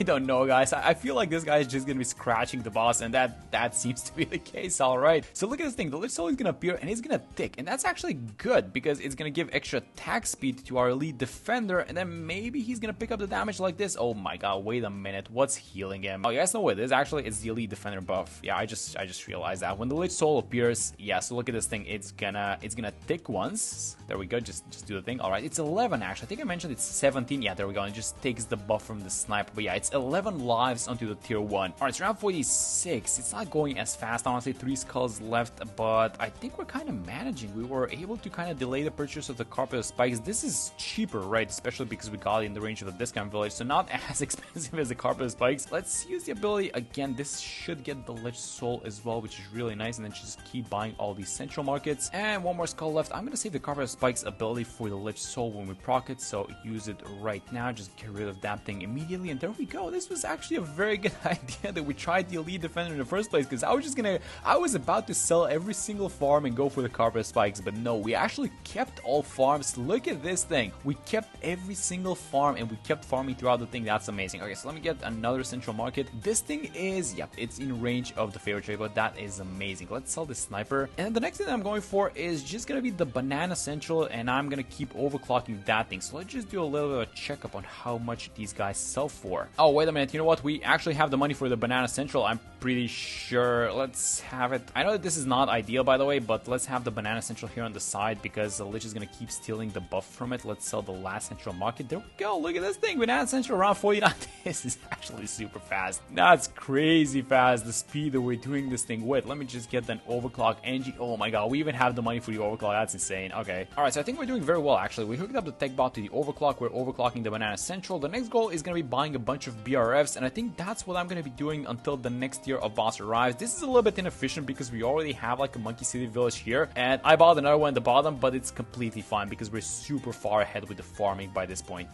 don't know, guys. I feel like this guy is just gonna be scratching the boss, and that seems to be the case. All right, so look at this thing. The Lich soul is gonna appear, and it's gonna tick, and that's actually good because it's gonna give extra attack speed to our elite defender, and then maybe he's gonna pick up the damage like this. Oh my god, wait a minute, what's healing him? Oh, you guys know what it is? Actually, it's the elite defender buff. Yeah, I just realized that when the Lich soul appears. Yeah, so look at this thing. It's gonna tick once. There we go. Just do the thing. All right, it's 11 actually. I think I mentioned it's 17. Yeah, there we go. And it just takes the buff from the sniper. But yeah, it's 11 lives onto the tier 1. All right, it's around 46. It's not going as fast. Honestly, 3 skulls left, but I think we're kind of managing. We were able to kind of delay the purchase of the carpet of spikes. This is cheaper, right? Especially because we got it in the range of the discount village, so not as expensive as the carpet of spikes. Let's use the ability again. This should get the Lich soul as well, which is really nice. And then just keep buying all these central markets. And one more skull left. I'm gonna save the carpet of spikes ability for the Lich soul when we proc it, so use it right now. Just get rid of that thing immediately, and there we go. This was actually a very good idea that we tried the elite defender in the first place, because I was about to sell every single farm and go for the carpet of spikes, but no, we actually kept all farms. Look at this thing. We kept every single farm, and we kept farming throughout the thing. That's amazing. Okay, so let me get another central market. This thing is, yep, it's in range of the favorite trade, but that is amazing. Let's sell the sniper, and then the next thing that I'm going for is just gonna be the banana central, and I'm gonna keep overclocking that thing. So let's just do a little bit of a checkup on how much these guys sell for. Oh, wait a minute. You know what? We actually have the money for the banana central. I'm pretty sure. Let's have it. I know that this is not ideal, by the way, but let's have the banana central here on the side because the Lich is gonna keep stealing the buff from it. Let's sell the last central market. There we go. Look at this thing. Banana central around 49. This is actually super fast. That's crazy fast. The speed that we're doing this thing with. Let me just get an overclock engine. Oh my god, we even have the money for the overclock. That's insane. Okay. All right, so I think we're doing very well, actually. We hooked up the tech bot to the overclock. We're overclocking the banana central. The next goal is going to be buying a bunch of BRFs, and I think that's what I'm going to be doing until the next tier of boss arrives. This is a little bit inefficient because we already have like a monkey city village here, and I bought another one at the bottom, but it's completely fine because we're super far ahead with the farming by this point.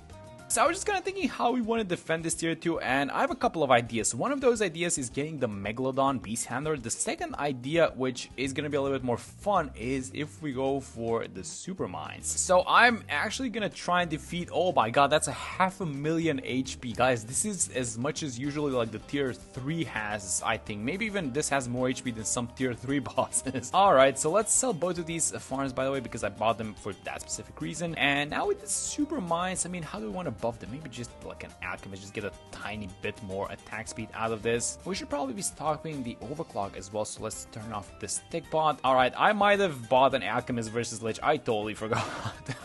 So I was just kind of thinking how we want to defend this tier 2, and I have a couple of ideas. One of those ideas is getting the Megalodon Beast Handler. The second idea, which is going to be a little bit more fun, is if we go for the Super Mines. So I'm actually going to try and defeat, oh my god, that's a 500,000 HP. Guys, this is as much as usually like the tier 3 has, I think. Maybe even this has more HP than some tier 3 bosses. Alright, so let's sell both of these farms, by the way, because I bought them for that specific reason. And now with the Super Mines, I mean, how do we want to buff them? Maybe just like an alchemist, just get a tiny bit more attack speed out of this. We should probably be stocking the overclock as well, so let's turn off this tick bot. Alright, I might have bought an alchemist versus Lich. I totally forgot.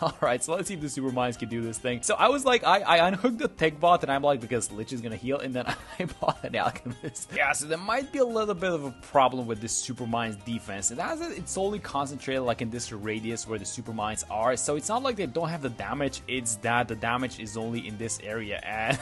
Alright, so let's see if the Super Mines can do this thing. So I was like, I unhooked the tick bot, and I'm like, because Lich is gonna heal, and then I bought an alchemist. Yeah, so there might be a little bit of a problem with this Super Mines defense. It's solely concentrated like in this radius where the Super Mines are, so it's not like they don't have the damage, it's that the damage is only in this area, and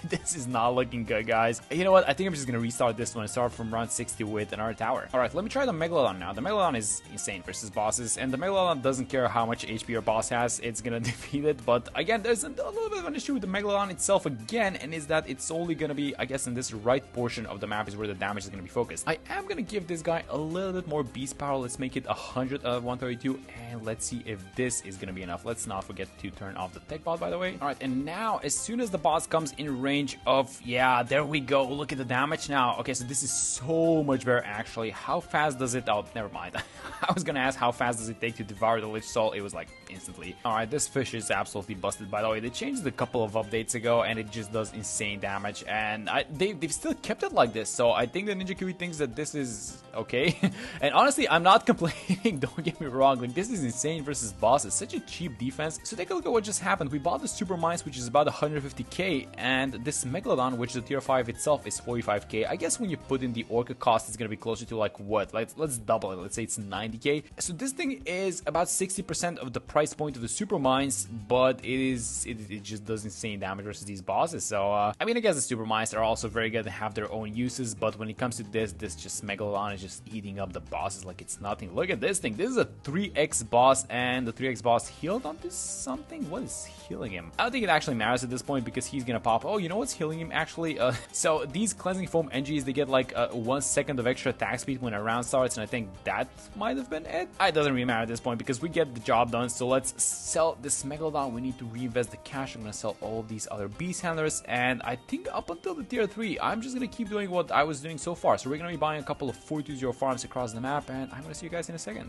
this is not looking good, guys. You know what, I think I'm just gonna restart this one and start from round 60 with another tower. Alright, let me try the Megalodon now. The Megalodon is insane versus bosses, and the Megalodon doesn't care how much HP your boss has, it's gonna defeat it. But again, there's a little bit of an issue with the Megalodon itself again, and is that it's only gonna be, I guess, in this right portion of the map is where the damage is gonna be focused. I am gonna give this guy a little bit more beast power. Let's make it 100 out of 132, and let's see if this is gonna be enough. Let's not forget to turn off the tech bot, by the way. Alright, and now as soon as the boss comes in range of, yeah, there we go, look at the damage now. Okay, so this is so much better actually. How fast does it, oh, never mind. I was gonna ask how fast does it take to devour the Lich Soul. It was like instantly. Alright, this fish is absolutely busted, by the way. They changed it a couple of updates ago, and it just does insane damage, and they've still kept it like this, so I think the Ninja Kiwi thinks that this is okay. And honestly, I'm not complaining, don't get me wrong, like this is insane versus bosses, such a cheap defense. So take a look at what just happened. We bought the Super Mines, which is about 150k, and this Megalodon, which is the tier 5 itself, is 45k. I guess when you put in the Orca cost, it's gonna be closer to like what? Let's double it, let's say it's 90k. So this thing is about 60% of the price point of the Super Mines, but it just does insane damage versus these bosses. So I mean, I guess the Super Mines are also very good and have their own uses, but when it comes to this just Megalodon is just eating up the bosses like it's nothing. Look at this thing. This is a 3x boss, and the 3x boss healed onto something. What is healing him? I don't think it actually matters at this point because he's gonna pop. Oh, you know what's healing him actually? So these cleansing foam NGs, they get like 1 second of extra attack speed when a round starts, and I think that might have been it. It doesn't really matter at this point because we get the job done. So let's sell this Megalodon. We need to reinvest the cash. I'm gonna sell all of these other beast handlers, and I think up until the tier 3, I'm just gonna keep doing what I was doing so far. So we're gonna be buying a couple of 420 farms across the map, and I'm gonna see you guys in a second.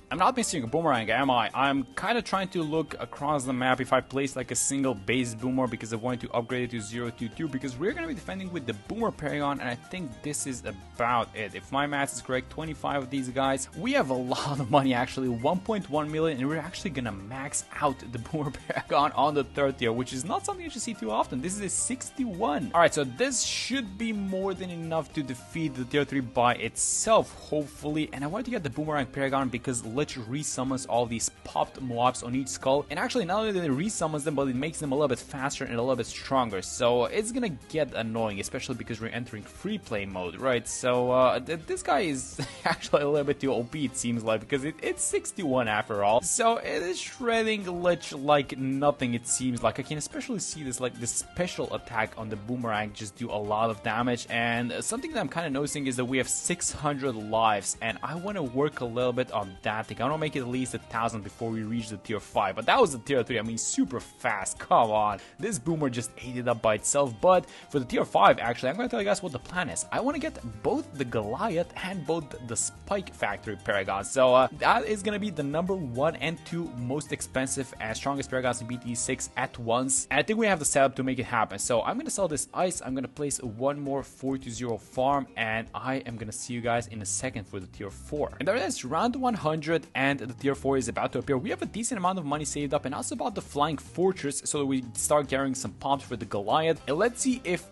I'm not missing a boomerang, am I? I'm kind of trying to look across the map if I place like a single base boomer because I wanted to upgrade it to 022 because we're going to be defending with the boomer Paragon, and I think this is about it. If my math is correct, 25 of these guys. We have a lot of money actually, 1.1 million, and we're actually going to max out the boomer Paragon on the 3rd tier, which is not something you should see too often. This is a 61. Alright, so this should be more than enough to defeat the tier 3 by itself, hopefully. And I wanted to get the boomerang Paragon because Lich resummons all these popped mobs on each skull, and actually not only did it resummons them, but it makes them a little bit faster and a little bit stronger, so it's gonna get annoying, especially because we're entering free play mode, right? So this guy is actually a little bit too OP, it seems like, because it's 61 after all, so it is shredding Lich like nothing, it seems like. I can especially see this, like this special attack on the boomerang just do a lot of damage, and something that I'm kind of noticing is that we have 600 lives, and I want to work a little bit on that thing. I want to make it at least 1,000 before we reach the tier 5, but that was the tier 3, I mean super fast, come on. This boomer just ate it up by itself, but for the tier 5 actually, I'm going to tell you guys what the plan is. I want to get both the Goliath and both the Spike Factory Paragon, so that is going to be the number 1 and 2 most expensive and strongest Paragons in BTD6 at once, and I think we have the setup to make it happen. So I'm going to sell this ice, I'm going to place one more 420 farm, and I am going to see you guys in a second for the tier 4. And there it is, round 100, and the tier 4 is about to appear. We have a decent amount of money saved up, and also about the Flying Fortress so that we start carrying some pops for the Goliath. And let's see if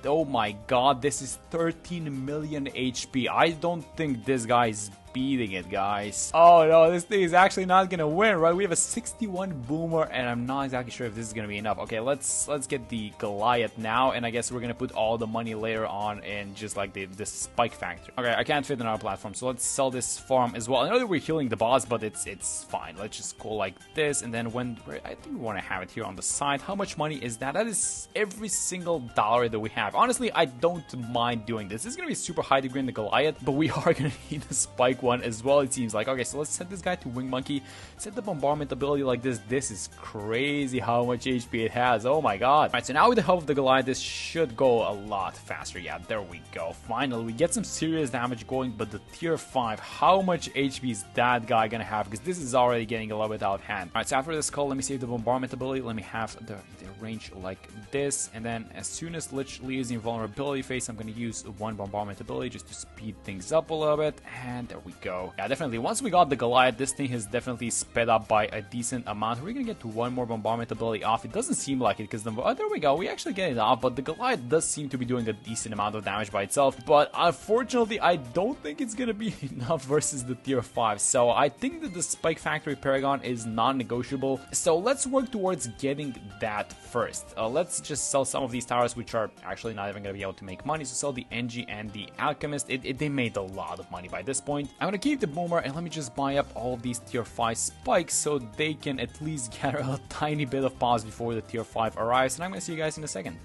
oh my god, this is 13 million HP. I don't think this guy is speeding it, guys. Oh no, this thing is actually not gonna win, right? We have a 61 boomer, and I'm not exactly sure if this is gonna be enough. Okay, let's get the Goliath now, and I guess we're gonna put all the money later on in just like the spike factory. Okay, I can't fit in our platform, so let's sell this farm as well. I know that we're healing the boss, but it's fine. Let's just go like this, and then I think we want to have it here on the side. How much money is that? That is every single dollar that we have. Honestly, I don't mind doing this. This is gonna be super high degree in the Goliath, but we are gonna need the spike one as well, it seems like. Okay, so let's set this guy to Wing Monkey, set the bombardment ability like this. This is crazy how much HP it has. Oh my god. Alright, so now with the help of the Goliath, this should go a lot faster. Yeah, there we go. Finally, we get some serious damage going, but the tier 5, how much HP is that guy gonna have? Because this is already getting a little bit out of hand. Alright, so after this call, let me save the bombardment ability. Let me have the range like this, and then as soon as Lich leaves the invulnerability phase, I'm gonna use one bombardment ability just to speed things up a little bit, and there we go. Yeah, definitely once we got the Goliath, this thing has definitely sped up by a decent amount. We're gonna get to one more bombardment ability off. It doesn't seem like it because there we go, we actually get it off, but the Goliath does seem to be doing a decent amount of damage by itself, but unfortunately I don't think it's gonna be enough versus the tier 5. So I think that the Spike Factory Paragon is non-negotiable, so let's work towards getting that first. Let's just sell some of these towers, which are actually not even gonna be able to make money. So sell the NG and the Alchemist. They made a lot of money by this point. I'm gonna keep the Boomer, and let me just buy up all of these tier 5 spikes so they can at least gather a tiny bit of pause before the tier 5 arrives, and I'm gonna see you guys in a second.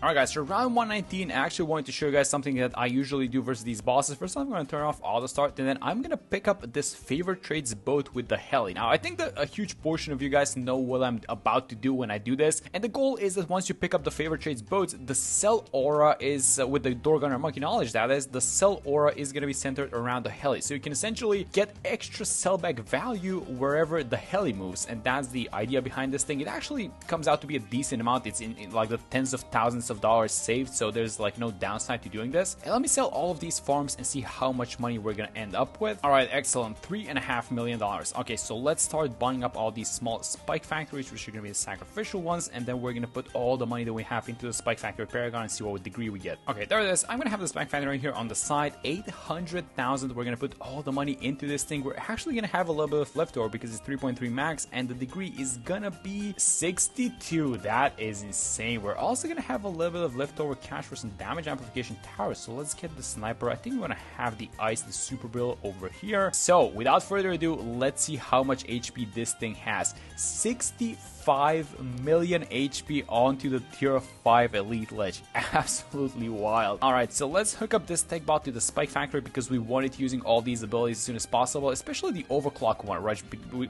Alright guys, so round 119, I actually wanted to show you guys something that I usually do versus these bosses. First I'm going to turn off auto start, and then I'm going to pick up this favorite trades boat with the heli. Now I think that a huge portion of you guys know what I'm about to do when I do this, and the goal is that once you pick up the favorite trades boat, the cell aura is, with the Door Gunner Monkey knowledge that is, the cell aura is going to be centered around the heli. So you can essentially get extra sellback value wherever the heli moves, and that's the idea behind this thing. It actually comes out to be a decent amount. It's in like the tens of thousands of dollars saved, so there's like no downside to doing this. And let me sell all of these farms and see how much money we're gonna end up with. All right, excellent, $3.5 million. Okay, so let's start buying up all these small spike factories, which are gonna be the sacrificial ones, and then we're gonna put all the money that we have into the spike factory Paragon and see what degree we get. Okay, there it is. I'm gonna have the spike factory right here on the side, 800,000. We're gonna put all the money into this thing. We're actually gonna have a little bit of leftover because it's 3.3 max, and the degree is gonna be 62. That is insane. We're also gonna have a little bit of leftover cash for some damage amplification towers. So let's get the sniper. I think we're gonna have the ice, the super bill over here. So without further ado, let's see how much HP this thing has. 65 million HP onto the tier 5 elite Lich. Absolutely wild. Alright, so let's hook up this tech bot to the spike factory because we want it using all these abilities as soon as possible, especially the overclock one, right?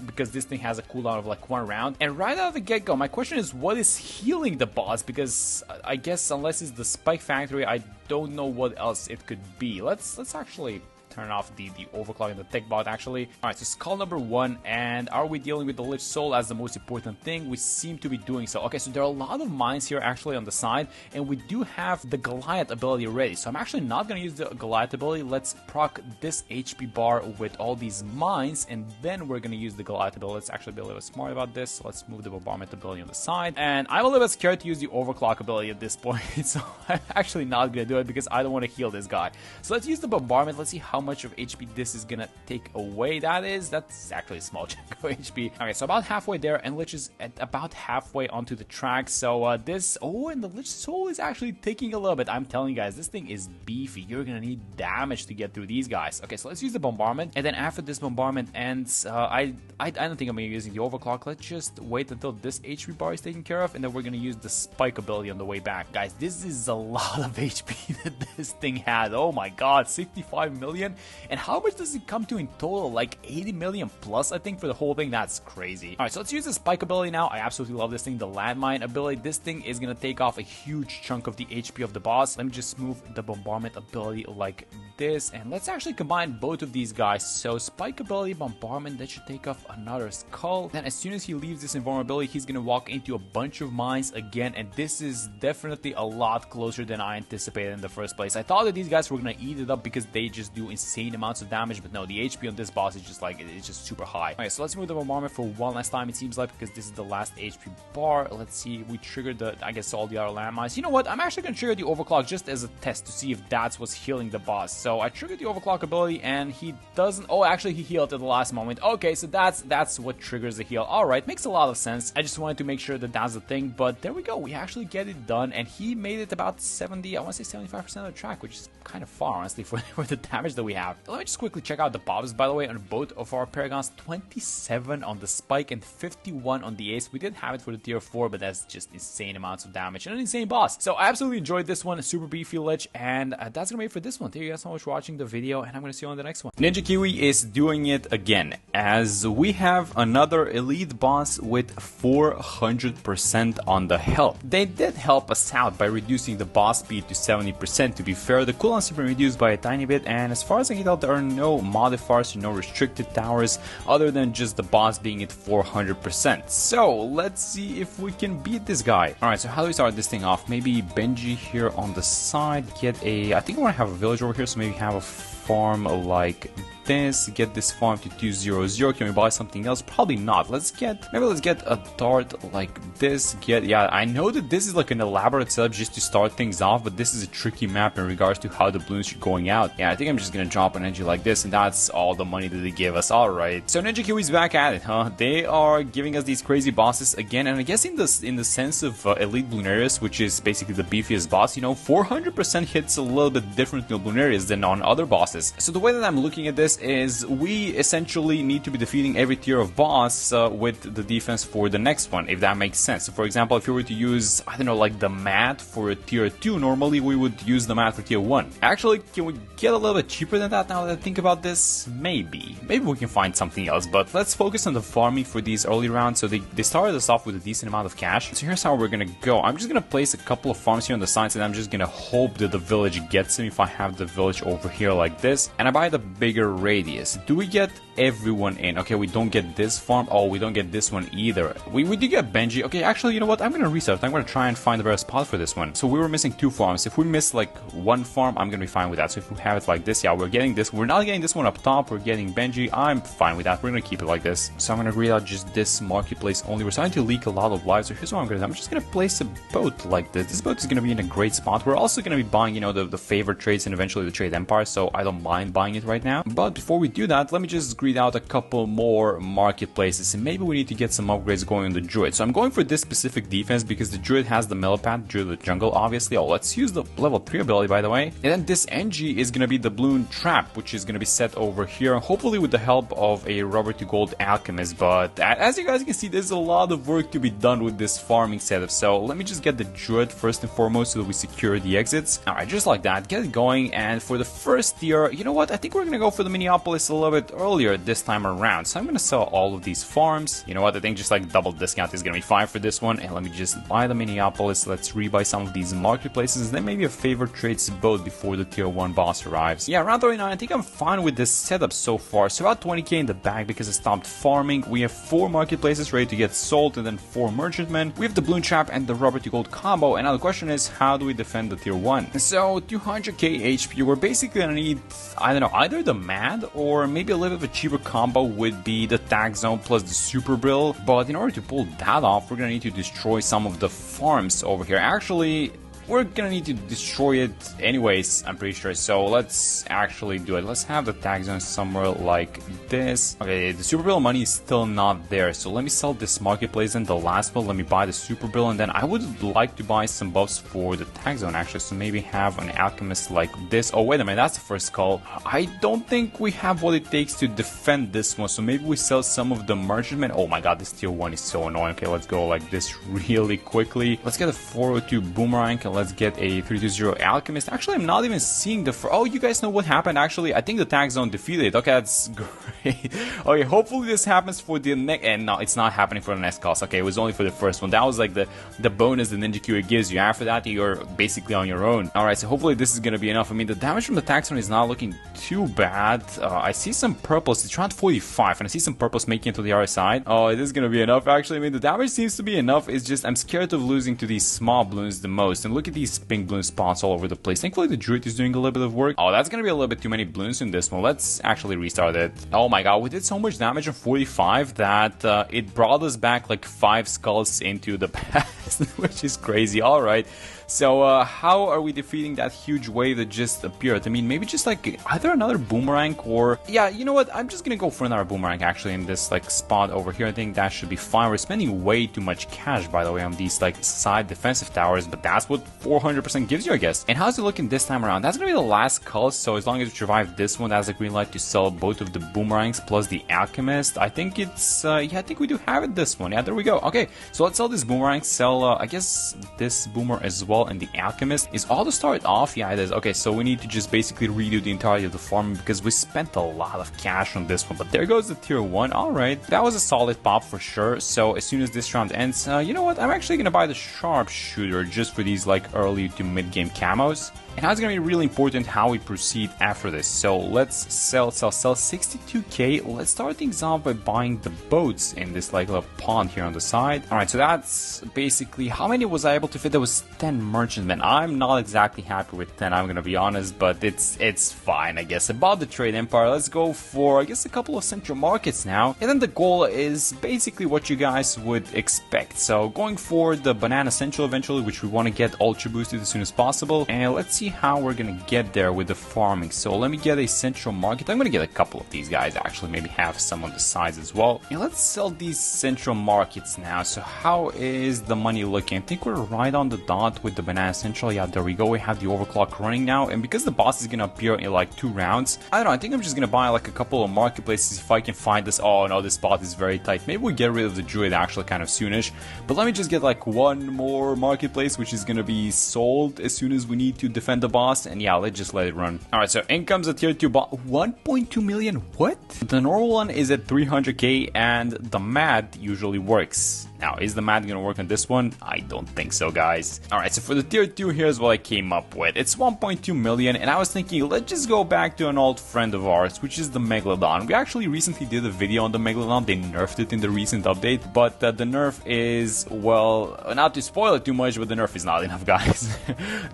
Because this thing has a cooldown of like 1 round. And right out of the get-go, my question is, what is healing the boss? Because I guess unless it's the spike factory, I don't know what else it could be. Let's actually turn off the overclock and the tech bot actually. Alright, so skull number 1, and are we dealing with the Lich Soul as the most important thing? We seem to be doing so. Okay, so there are a lot of mines here actually on the side, and we do have the Goliath ability ready. So I'm actually not going to use the Goliath ability. Let's proc this HP bar with all these mines, and then we're going to use the Goliath ability. Let's actually be a little bit smart about this. So let's move the bombardment ability on the side, and I'm a little bit scared to use the overclock ability at this point, so I'm actually not going to do it because I don't want to heal this guy. So let's use the bombardment. Let's see how much of HP this is gonna take away. That's actually a small chunk of HP. Okay, so about halfway there, and Lich is at about halfway onto the track. So and the Lich Soul is actually taking a little bit. I'm telling you guys, this thing is beefy. You're gonna need damage to get through these guys. Okay, so let's use the bombardment, and then after this bombardment ends, I don't think I'm gonna be using the overclock. Let's just wait until this HP bar is taken care of, and then we're gonna use the spike ability on the way back. Guys, this is a lot of HP that this thing had. Oh my god, 65 million. And how much does it come to in total? Like 80 million plus, I think, for the whole thing. That's crazy. Alright, so let's use the spike ability now. I absolutely love this thing. The landmine ability. This thing is going to take off a huge chunk of the HP of the boss. Let me just move the bombardment ability like this. And let's actually combine both of these guys. So spike ability, bombardment, that should take off another skull. Then as soon as he leaves this invulnerability, he's going to walk into a bunch of mines again. And this is definitely a lot closer than I anticipated in the first place. I thought that these guys were going to eat it up because they just do insane insane amounts of damage, but no, the HP on this boss is just like, it's just super high. Alright, so let's move the bombardment for one last time, it seems like, because this is the last HP bar. Let's see, we triggered the, I guess, all the other landmines. You know what, I'm actually gonna trigger the overclock just as a test to see if that's what's healing the boss. So I triggered the overclock ability, and he doesn't, oh, actually he healed at the last moment. Okay, so that's what triggers the heal. Alright, makes a lot of sense. I just wanted to make sure that that's the thing, but there we go, we actually get it done, and he made it about 70, I want to say 75% of the track, which is kind of far, honestly, for the damage that we have. Let me just quickly check out the buffs, by the way, on both of our paragons. 27 on the spike and 51 on the ace. We did have it for the tier 4, but that's just insane amounts of damage and an insane boss. So I absolutely enjoyed this one, super beefy Lich, and that's gonna be it for this one. Thank you guys so much for watching the video, and I'm gonna see you on the next one. Ninja Kiwi is doing it again, as we have another elite boss with 400% on the health. They did help us out by reducing the boss speed to 70%. To be fair, the cooldown's been reduced by a tiny bit, and as far as I can tell, there are no modifiers, no restricted towers, other than just the boss being at 400%. So let's see if we can beat this guy. Alright, so how do we start this thing off? Maybe Benji here on the side, get a, I think I want to have a village over here, so maybe have a farm like this, get this farm to 200. Can we buy something else? Probably not. Let's get a dart like this. Yeah, I know that this is like an elaborate setup just to start things off, but this is a tricky map in regards to how the balloons are going out. Yeah, I think I'm just gonna drop an energy like this, and that's all the money that they give us. Alright, so Ninja Kiwi's back at it, huh? They are giving us these crazy bosses again, and I guess in the sense of Elite Bloonarius, which is basically the beefiest boss, you know, 400% hits a little bit different on Bloonarius than on other bosses. So the way that I'm looking at this is we essentially need to be defeating every tier of boss with the defense for the next one, if that makes sense. So for example, if you were to use, I don't know, like the mat for tier 2, normally we would use the mat for tier 1. Actually, can we get a little bit cheaper than that now that I think about this? Maybe we can find something else, but let's focus on the farming for these early rounds. So they started us off with a decent amount of cash. So here's how we're gonna go. I'm just gonna place a couple of farms here on the sides, and I'm just gonna hope that the village gets them if I have the village over here like this, and I buy the bigger radius. Do we get everyone in? Okay, we don't get this farm. Oh, we don't get this one either. We do get Benji. Okay, actually, you know what? I'm gonna restart. I'm gonna try and find the better spot for this one. So we were missing 2 farms. If we miss like 1 farm, I'm gonna be fine with that. So if we have it like this, yeah, we're getting this. We're not getting this one up top. We're getting Benji. I'm fine with that. We're gonna keep it like this. So I'm gonna read out just this marketplace only. We're starting to leak a lot of lives. So here's what I'm gonna do. I'm just gonna place a boat like this. This boat is gonna be in a great spot. We're also gonna be buying, you know, the favorite trades and eventually the trade empire. So I don't mind buying it right now. But before we do that, let me just greet out a couple more marketplaces, and maybe we need to get some upgrades going on the druid. So I'm going for this specific defense because the druid has the millipede, druid of the jungle, obviously. Oh, let's use the level 3 ability, by the way. And then this NG is gonna be the balloon trap, which is gonna be set over here, hopefully with the help of a rubber to gold alchemist. But as you guys can see, there's a lot of work to be done with this farming setup. So let me just get the druid first and foremost so that we secure the exits. Alright, just like that, get it going. And for the first tier, you know what, I think we're gonna go for the Minneapolis a little bit earlier this time around. So I'm gonna sell all of these farms. You know what, I think just like double discount is gonna be fine for this one. And let me just buy the Minneapolis. Let's rebuy some of these marketplaces, then maybe a favorite trades boat before the tier 1 boss arrives. Yeah, around 39, I think I'm fine with this setup so far. So about 20k in the bag because I stopped farming. We have 4 marketplaces ready to get sold, and then 4 merchantmen. We have the balloon trap and the rubber to gold combo. And now the question is, how do we defend the tier 1? So 200k HP, we're basically gonna need, I don't know, either the mad or maybe a little bit of a cheaper combo would be the tag zone plus the super brill. But in order to pull that off, we're gonna need to destroy some of the farms over here. Actually, we're gonna need to destroy it anyways, I'm pretty sure. So let's actually do it. Let's have the tag zone somewhere like this. Okay, the super bill money is still not there. So let me sell this marketplace and the last one. Let me buy the super bill, and then I would like to buy some buffs for the tag zone actually. So maybe have an alchemist like this. Oh, wait a minute, that's the first call. I don't think we have what it takes to defend this one. So maybe we sell some of the merchantmen. Oh my god, this tier 1 is so annoying. Okay, let's go like this really quickly. Let's get a 402 boomerang, and let's get a 320 alchemist. Actually, I'm not even seeing the oh, you guys know what happened. Actually, I think the tag zone defeated. Okay, that's great. Okay, hopefully this happens for the next, and no, it's not happening for the next cost. Okay, it was only for the first one. That was like the bonus the Ninja Kiwi gives you. After that, you're basically on your own. Alright, so hopefully this is gonna be enough. I mean, the damage from the tag zone is not looking too bad. I see some purples. It's around 45, and I see some purples making it to the other side. Oh, it is gonna be enough. Actually, I mean, the damage seems to be enough. It's just I'm scared of losing to these small balloons the most. And look look at these pink balloon spots all over the place. Thankfully, the druid is doing a little bit of work. Oh, that's gonna be a little bit too many balloons in this one. Let's actually restart it. Oh my god, we did so much damage on 45 that it brought us back like 5 skulls into the past, which is crazy. Alright. So, how are we defeating that huge wave that just appeared? I mean, maybe just like either another boomerang or... Yeah, you know what? I'm just gonna go for another boomerang actually in this like spot over here. I think that should be fine. We're spending way too much cash, by the way, on these like side defensive towers, but that's what 400% gives you, I guess. And how's it looking this time around? That's gonna be the last cull, so as long as we survive this one, that's a green light to sell both of the boomerangs plus the alchemist. I think it's... yeah, I think we do have it this one. Yeah, there we go. Okay, so let's sell this boomerang, sell, I guess, this boomer as well. And the alchemist is all to start off. Yeah, it is. Okay, so we need to just basically redo the entirety of the farm because we spent a lot of cash on this one. But there goes the tier 1. Alright, that was a solid pop for sure. So as soon as this round ends, you know what, I'm actually gonna buy the sharpshooter just for these like early to mid game camos. And now it's going to be really important how we proceed after this. So let's sell 62k. Let's start things off by buying the boats in this like little pond here on the side. Alright, so that's basically how many was I able to fit? There was 10 merchantmen. I'm not exactly happy with 10, I'm going to be honest, but it's fine, I guess. About the trade empire, let's go for, I guess, a couple of central markets now. And then the goal is basically what you guys would expect. So going for the banana central eventually, which we want to get ultra boosted as soon as possible. And let's see how we're gonna get there with the farming. So let me get a central market. I'm gonna get a couple of these guys, actually, maybe have some on the sides as well. And let's sell these central markets now. So how is the money looking? I think we're right on the dot with the banana central. Yeah, there we go. We have the overclock running now, and because the boss is gonna appear in like 2 rounds, I don't know, I think I'm just gonna buy like a couple of marketplaces if I can find this. Oh no, this spot is very tight. Maybe we get rid of the druid actually kind of soonish, but let me just get like one more marketplace which is gonna be sold as soon as we need to defend the boss, and yeah, let's just let it run. Alright, so in comes the tier 2 boss. 1.2 million? What? The normal one is at 300k, and the mad usually works. Now, is the mad gonna work on this one? I don't think so, guys. Alright, so for the tier 2, here's what I came up with. It's 1.2 million, and I was thinking, let's just go back to an old friend of ours, which is the Megalodon. We actually recently did a video on the Megalodon. They nerfed it in the recent update, but the nerf is, well, not to spoil it too much, but the nerf is not enough, guys.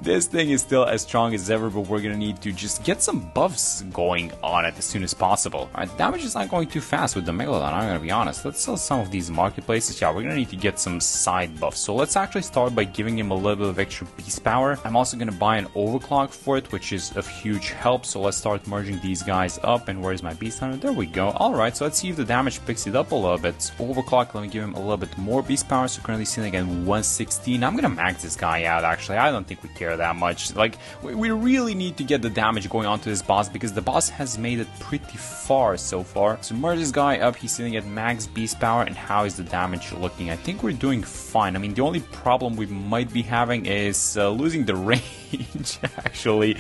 This thing is still as strong as ever, but we're gonna need to just get some buffs going on it as soon as possible. Alright, damage is not going too fast with the Megalodon, I'm gonna be honest. Let's sell some of these marketplaces. Yeah, we're gonna need to get some side buffs. So let's actually start by giving him a little bit of extra beast power. I'm also gonna buy an overclock for it, which is of huge help. So let's start merging these guys up. And where's my beast hunter? There we go. Alright, so let's see if the damage picks it up a little bit. Overclock, let me give him a little bit more beast power. So currently sitting at 116. I'm gonna max this guy out, actually. I don't think we care that much. Like, we really need to get the damage going onto this boss because the boss has made it pretty far so far. So merge this guy up. He's sitting at max beast power. And how is the damage looking? I think we're doing fine. I mean, the only problem we might be having is losing the range, actually.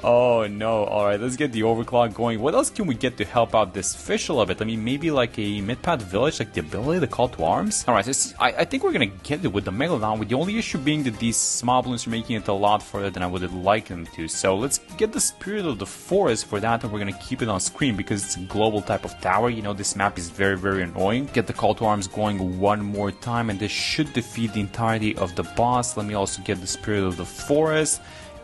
Oh no. Alright, let's get the overclock going. What else can we get to help out this fish a little bit? I mean, maybe like a mid-path village, like the ability to call to arms? Alright, so I think we're gonna get it with the Megalodon, with the only issue being that these small balloons are making it a lot further than I would like them to. So let's get the Spirit of the Forest for that, and we're gonna keep it on screen because it's a global type of tower. You know, this map is very, very annoying. Get the call to arms going one more time, and this should defeat the entirety of the boss. Let me also get the Spirit of the Forest.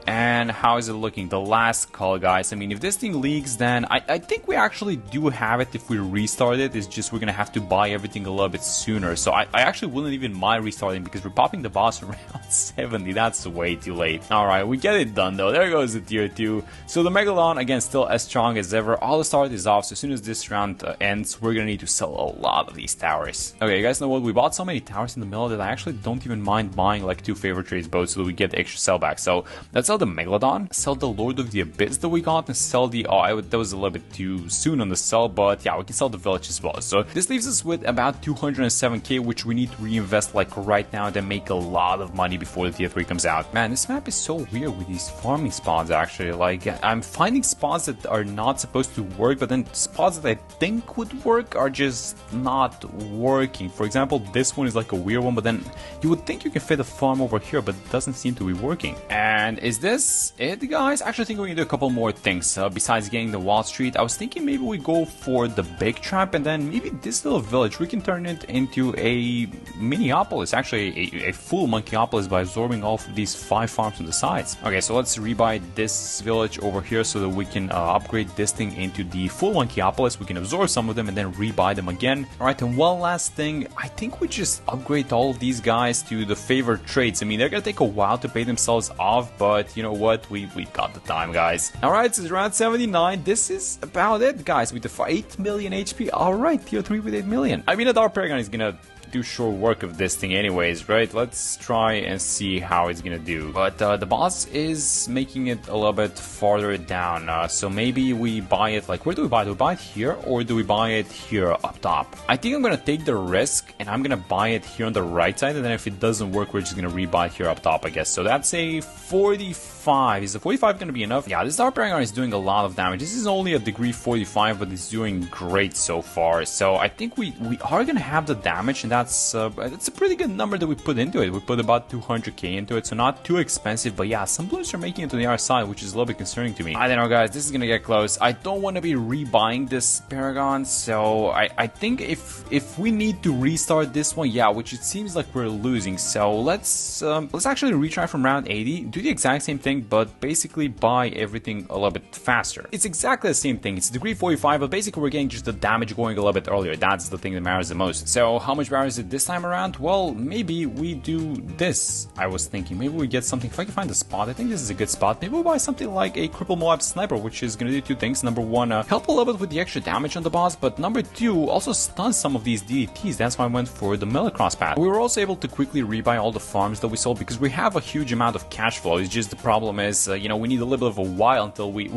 And how is it looking? The last call, guys. I mean, if this thing leaks, then I think we actually do have it if we restart it. It's just we're gonna have to buy everything a little bit sooner. So I actually wouldn't even mind restarting because we're popping the boss around 70. That's way too late. Alright, we get it done though. There goes the tier 2. So the Megalodon, again, still as strong as ever. All the start is off. So as soon as this round ends, we're gonna need to sell a lot of these towers. Okay, you guys know what? We bought so many towers in the middle that I actually don't even mind buying like 2 favor trades boats so that we get the extra sellback. So let's sell the Megalodon, sell the Lord of the Abyss that we got, and sell the... that was a little bit too soon on the sell, but yeah, we can sell the village as well. So this leaves us with about 207k, which we need to reinvest like right now to make a lot of money before the tier 3 comes out. Man, this map is so weird with these farming spots, actually. Like, I'm finding spots that are not supposed to work, but then spots that I think would work are just not working. For example, this one is like a weird one, but then you would think you can fit a farm over here, but it doesn't seem to be working. And is this this it, guys? Actually, I think we can do a couple more things besides getting the Wall Street. I was thinking maybe we go for the big trap, and then maybe this little village, we can turn it into a miniopolis, actually a full monkeyopolis by absorbing all of these 5 farms on the sides. Okay, so let's rebuy this village over here so that we can upgrade this thing into the full monkeyopolis. We can absorb some of them and then rebuy them again. Alright, and one last thing, I think we just upgrade all of these guys to the favored traits. I mean, they're gonna take a while to pay themselves off, but you know what, we got the time, guys. Alright, so it's round 79. This is about it, guys, with the 8 million HP. Alright, tier 3 with 8 million. I mean, the Dark Paragon is gonna do short work of this thing anyways, right? Let's try and see how it's gonna do. But the boss is making it a little bit farther down, so maybe we buy it, like, where do we buy it? Do we buy it here, or do we buy it here up top? I think I'm gonna take the risk, and I'm gonna buy it here on the right side, and then if it doesn't work, we're just gonna rebuy it here up top, I guess. So that's a 45. Is the 45 gonna be enough? Yeah, this Dark Paragon is doing a lot of damage. This is only a degree 45, but it's doing great so far. So I think we are gonna have the damage, and that's a pretty good number that we put into it. We put about 200k into it, so not too expensive, but yeah, some balloons are making it to the other side, which is a little bit concerning to me. I don't know, guys, this is gonna get close. I don't want to be rebuying this Paragon, so I think if we need to restart this one, yeah, which it seems like we're losing, so let's actually retry from round 80, do the exact same thing, but basically buy everything a little bit faster. It's exactly the same thing. It's degree 45, but basically we're getting just the damage going a little bit earlier. That's the thing that matters the most. So how much matters it this time around? Well, maybe we do this. I was thinking maybe we get something. If I can find a spot, I think this is a good spot. Maybe we'll buy something like a Cripple Moab Sniper, which is gonna do 2 things. Number 1, help a little bit with the extra damage on the boss, but number 2, also stun some of these DDTs. That's why I went for the Millicross path. We were also able to quickly rebuy all the farms that we sold because we have a huge amount of cash flow. It's just the problem is, you know, we need a little bit of a while until we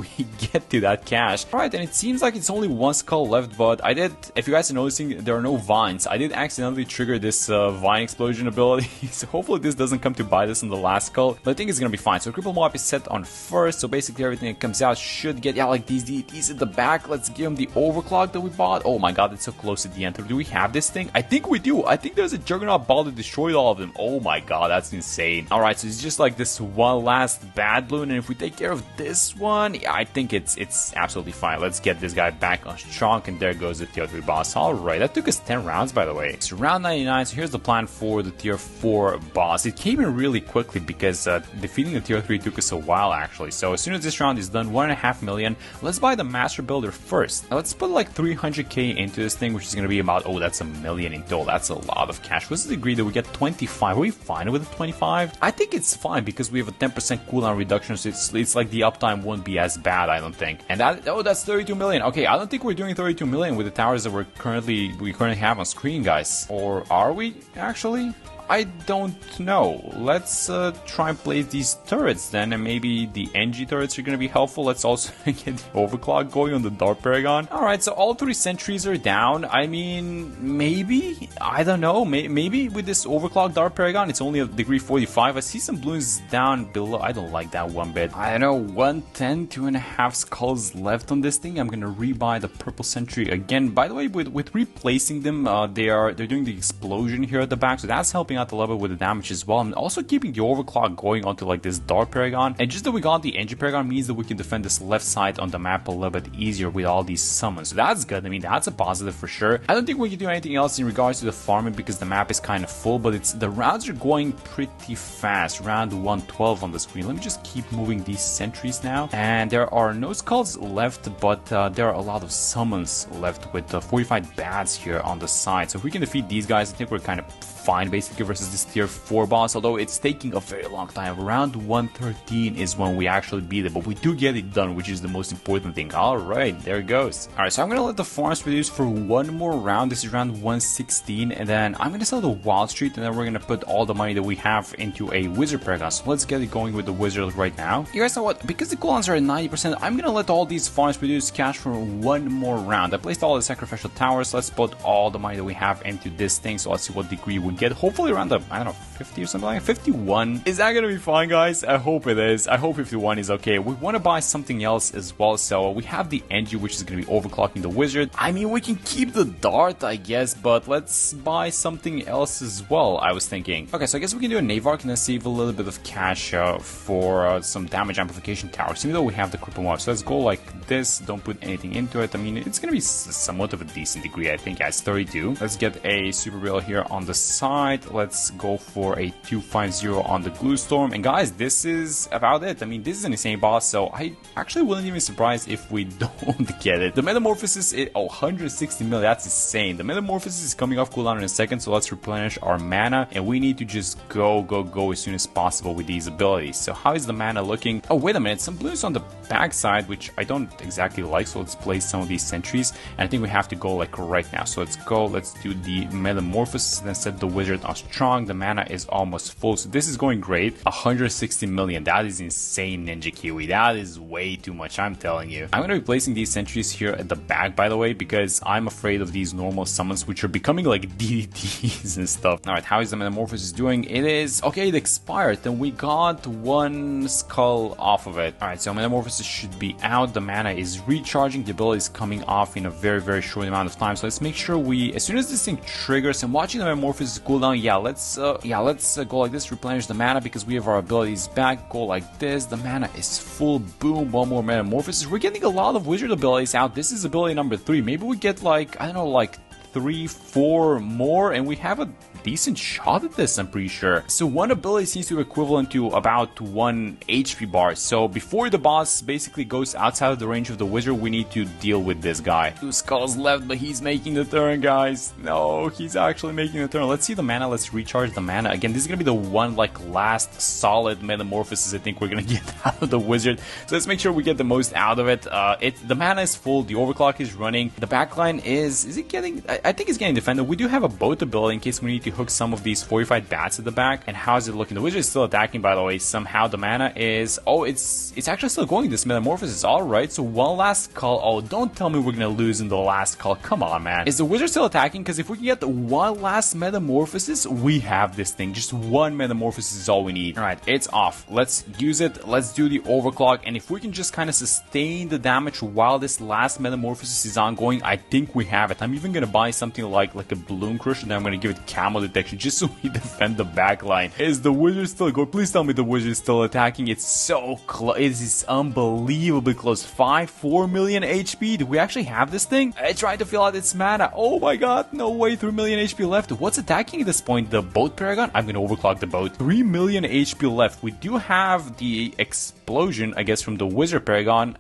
get to that cash. Alright, and it seems like it's only 1 skull left, but I did, if you guys are noticing, there are no vines. I did accidentally trigger this vine explosion ability, so hopefully this doesn't come to bite us in the last skull, but I think it's gonna be fine. So Cripple Mob is set on first, so basically everything that comes out should get, yeah, like these DDTs at the back. Let's give them the overclock that we bought. Oh my god, it's so close at the end. Do we have this thing? I think we do. I think there's a Juggernaut ball that destroyed all of them. Oh my god, that's insane. Alright, so it's just like this one last bad balloon, and if we take care of this one, yeah, I think it's absolutely fine. Let's get this guy back on strong, and there goes the tier 3 boss. Alright, that took us 10 rounds, by the way. So round 99, so here's the plan for the tier 4 boss. It came in really quickly because defeating the tier 3 took us a while, actually. So as soon as this round is done, 1.5 million. Let's buy the Master Builder first. Now let's put like 300k into this thing, which is going to be about, oh, that's 1 million in total. That's a lot of cash. What's the degree that we get? 25. Are we fine with the 25? I think it's fine because we have a 10% cooldown reduction, so it's like the uptime won't be as bad, I don't think. And that, oh, that's 32 million. Okay, I don't think we're doing 32 million with the towers that we currently have on screen, guys. Or are we actually? I don't know. Let's try and place these turrets then, and maybe the NG turrets are going to be helpful. Let's also get the overclock going on the Dark Paragon. Alright, so all 3 sentries are down. I mean, maybe? I don't know. Maybe with this overclock Dark Paragon, it's only a degree 45. I see some balloons down below. I don't like that one bit. I don't know, 110, 2.5 skulls left on this thing. I'm going to rebuy the purple sentry again. By the way, with replacing them, they're doing the explosion here at the back, so that's helping out the level with the damage as well, and also keeping the overclock going onto like this Dark Paragon. And just that we got the NG Paragon means that we can defend this left side on the map a little bit easier with all these summons, so that's good. I mean, that's a positive for sure. I don't think we can do anything else in regards to the farming because the map is kind of full, but the rounds are going pretty fast. Round 112 on the screen. Let me just keep moving these sentries now, and there are no skulls left, but there are a lot of summons left with 45 bats here on the side. So if we can defeat these guys, I think we're kind of fine basically versus this tier 4 boss, although it's taking a very long time. Round 113 is when we actually beat it, but we do get it done, which is the most important thing. Alright, there it goes. Alright, so I'm gonna let the farms produce for one more round. This is round 116, and then I'm gonna sell the Wild Street, and then we're gonna put all the money that we have into a Wizard Paragon. So let's get it going with the Wizard right now. You guys know what? Because the cooldowns are at 90%, I'm gonna let all these farms produce cash for one more round. I placed all the sacrificial towers. Let's put all the money that we have into this thing, so let's see what degree we would get. Hopefully around the, I don't know, 50 or something like that. 51. Is that gonna be fine, guys? I hope it is. I hope 51 is okay. We want to buy something else as well. So we have the Engie, which is gonna be overclocking the wizard. I mean, we can keep the dart, I guess, but let's buy something else as well, I was thinking. Okay, so I guess we can do a Navark and then save a little bit of cash for some damage amplification towers, even though we have the cripple mob. So let's go like this. Don't put anything into it. I mean, it's gonna be somewhat of a decent degree, I think. Yeah, it's 32. Let's get a super reel here on the side. Let's go for a 250 on the glue storm. And guys, this is about it. I mean, this is an insane boss, so I actually wouldn't even be surprised if we don't get it. The metamorphosis is 160 million. That's insane. The metamorphosis is coming off cooldown in a second, so let's replenish our mana, and we need to just go as soon as possible with these abilities. So how is the mana looking? Oh, wait a minute, some blues on the backside, which I don't exactly like, so let's place some of these sentries, and I think we have to go like right now. So let's go, let's do the metamorphosis, then set the wizard on strong. The mana is almost full, so this is going great. 160 million, that is insane, Ninja Kiwi. That is way too much, I'm telling you. I'm gonna be placing these sentries here at the back, by the way, because I'm afraid of these normal summons, which are becoming like DDTs and stuff. Alright, how is the metamorphosis doing? It is, okay, it expired, then we got one skull off of it. Alright, so metamorphosis should be out, the mana is recharging, the ability is coming off in a very short amount of time. So let's make sure we, as soon as this thing triggers, and watching the metamorphosis cooldown, let's go like this, replenish the mana because we have our abilities back. Go like this, the mana is full, boom, one more metamorphosis. We're getting a lot of wizard abilities out. This is ability number 3. Maybe we get like, I don't know, like 3, 4 more, and we have a decent shot at this, I'm pretty sure. So one ability seems to be equivalent to about 1 HP bar. So before the boss basically goes outside of the range of the wizard, we need to deal with this guy. 2 skulls left, but he's making the turn, guys. No, he's actually making the turn. Let's see the mana. Let's recharge the mana. Again, this is gonna be the one like last solid metamorphosis I think we're gonna get out of the wizard. So let's make sure we get the most out of it. The mana is full. The overclock is running. The backline is it getting? I think it's getting defended. We do have a boat ability in case we need to hook some of these fortified bats at the back. And how is it looking? The wizard is still attacking, by the way. Somehow the mana is, oh, it's actually still going, this metamorphosis. All right, so one last call. Oh, don't tell me we're gonna lose in the last call. Come on, man. Is the wizard still attacking? Because if we can get the one last metamorphosis, we have this thing. Just one metamorphosis is all we need. All right, it's off. Let's use it. Let's do the overclock, and if we can just kind of sustain the damage while this last metamorphosis is ongoing, I think we have it. I'm even gonna buy something like a balloon crusher, and then I'm gonna give it camo detection just so we defend the back line. Is the wizard still going? Please tell me the wizard is still attacking. It's so close. It is unbelievably close. 4 million HP. Do we actually have this thing? I tried to fill out its mana. Oh my god, no way. 3 million HP left. What's attacking at this point? The boat paragon? I'm gonna overclock the boat. 3 million HP left. We do have the explosion, I guess, from the wizard paragon.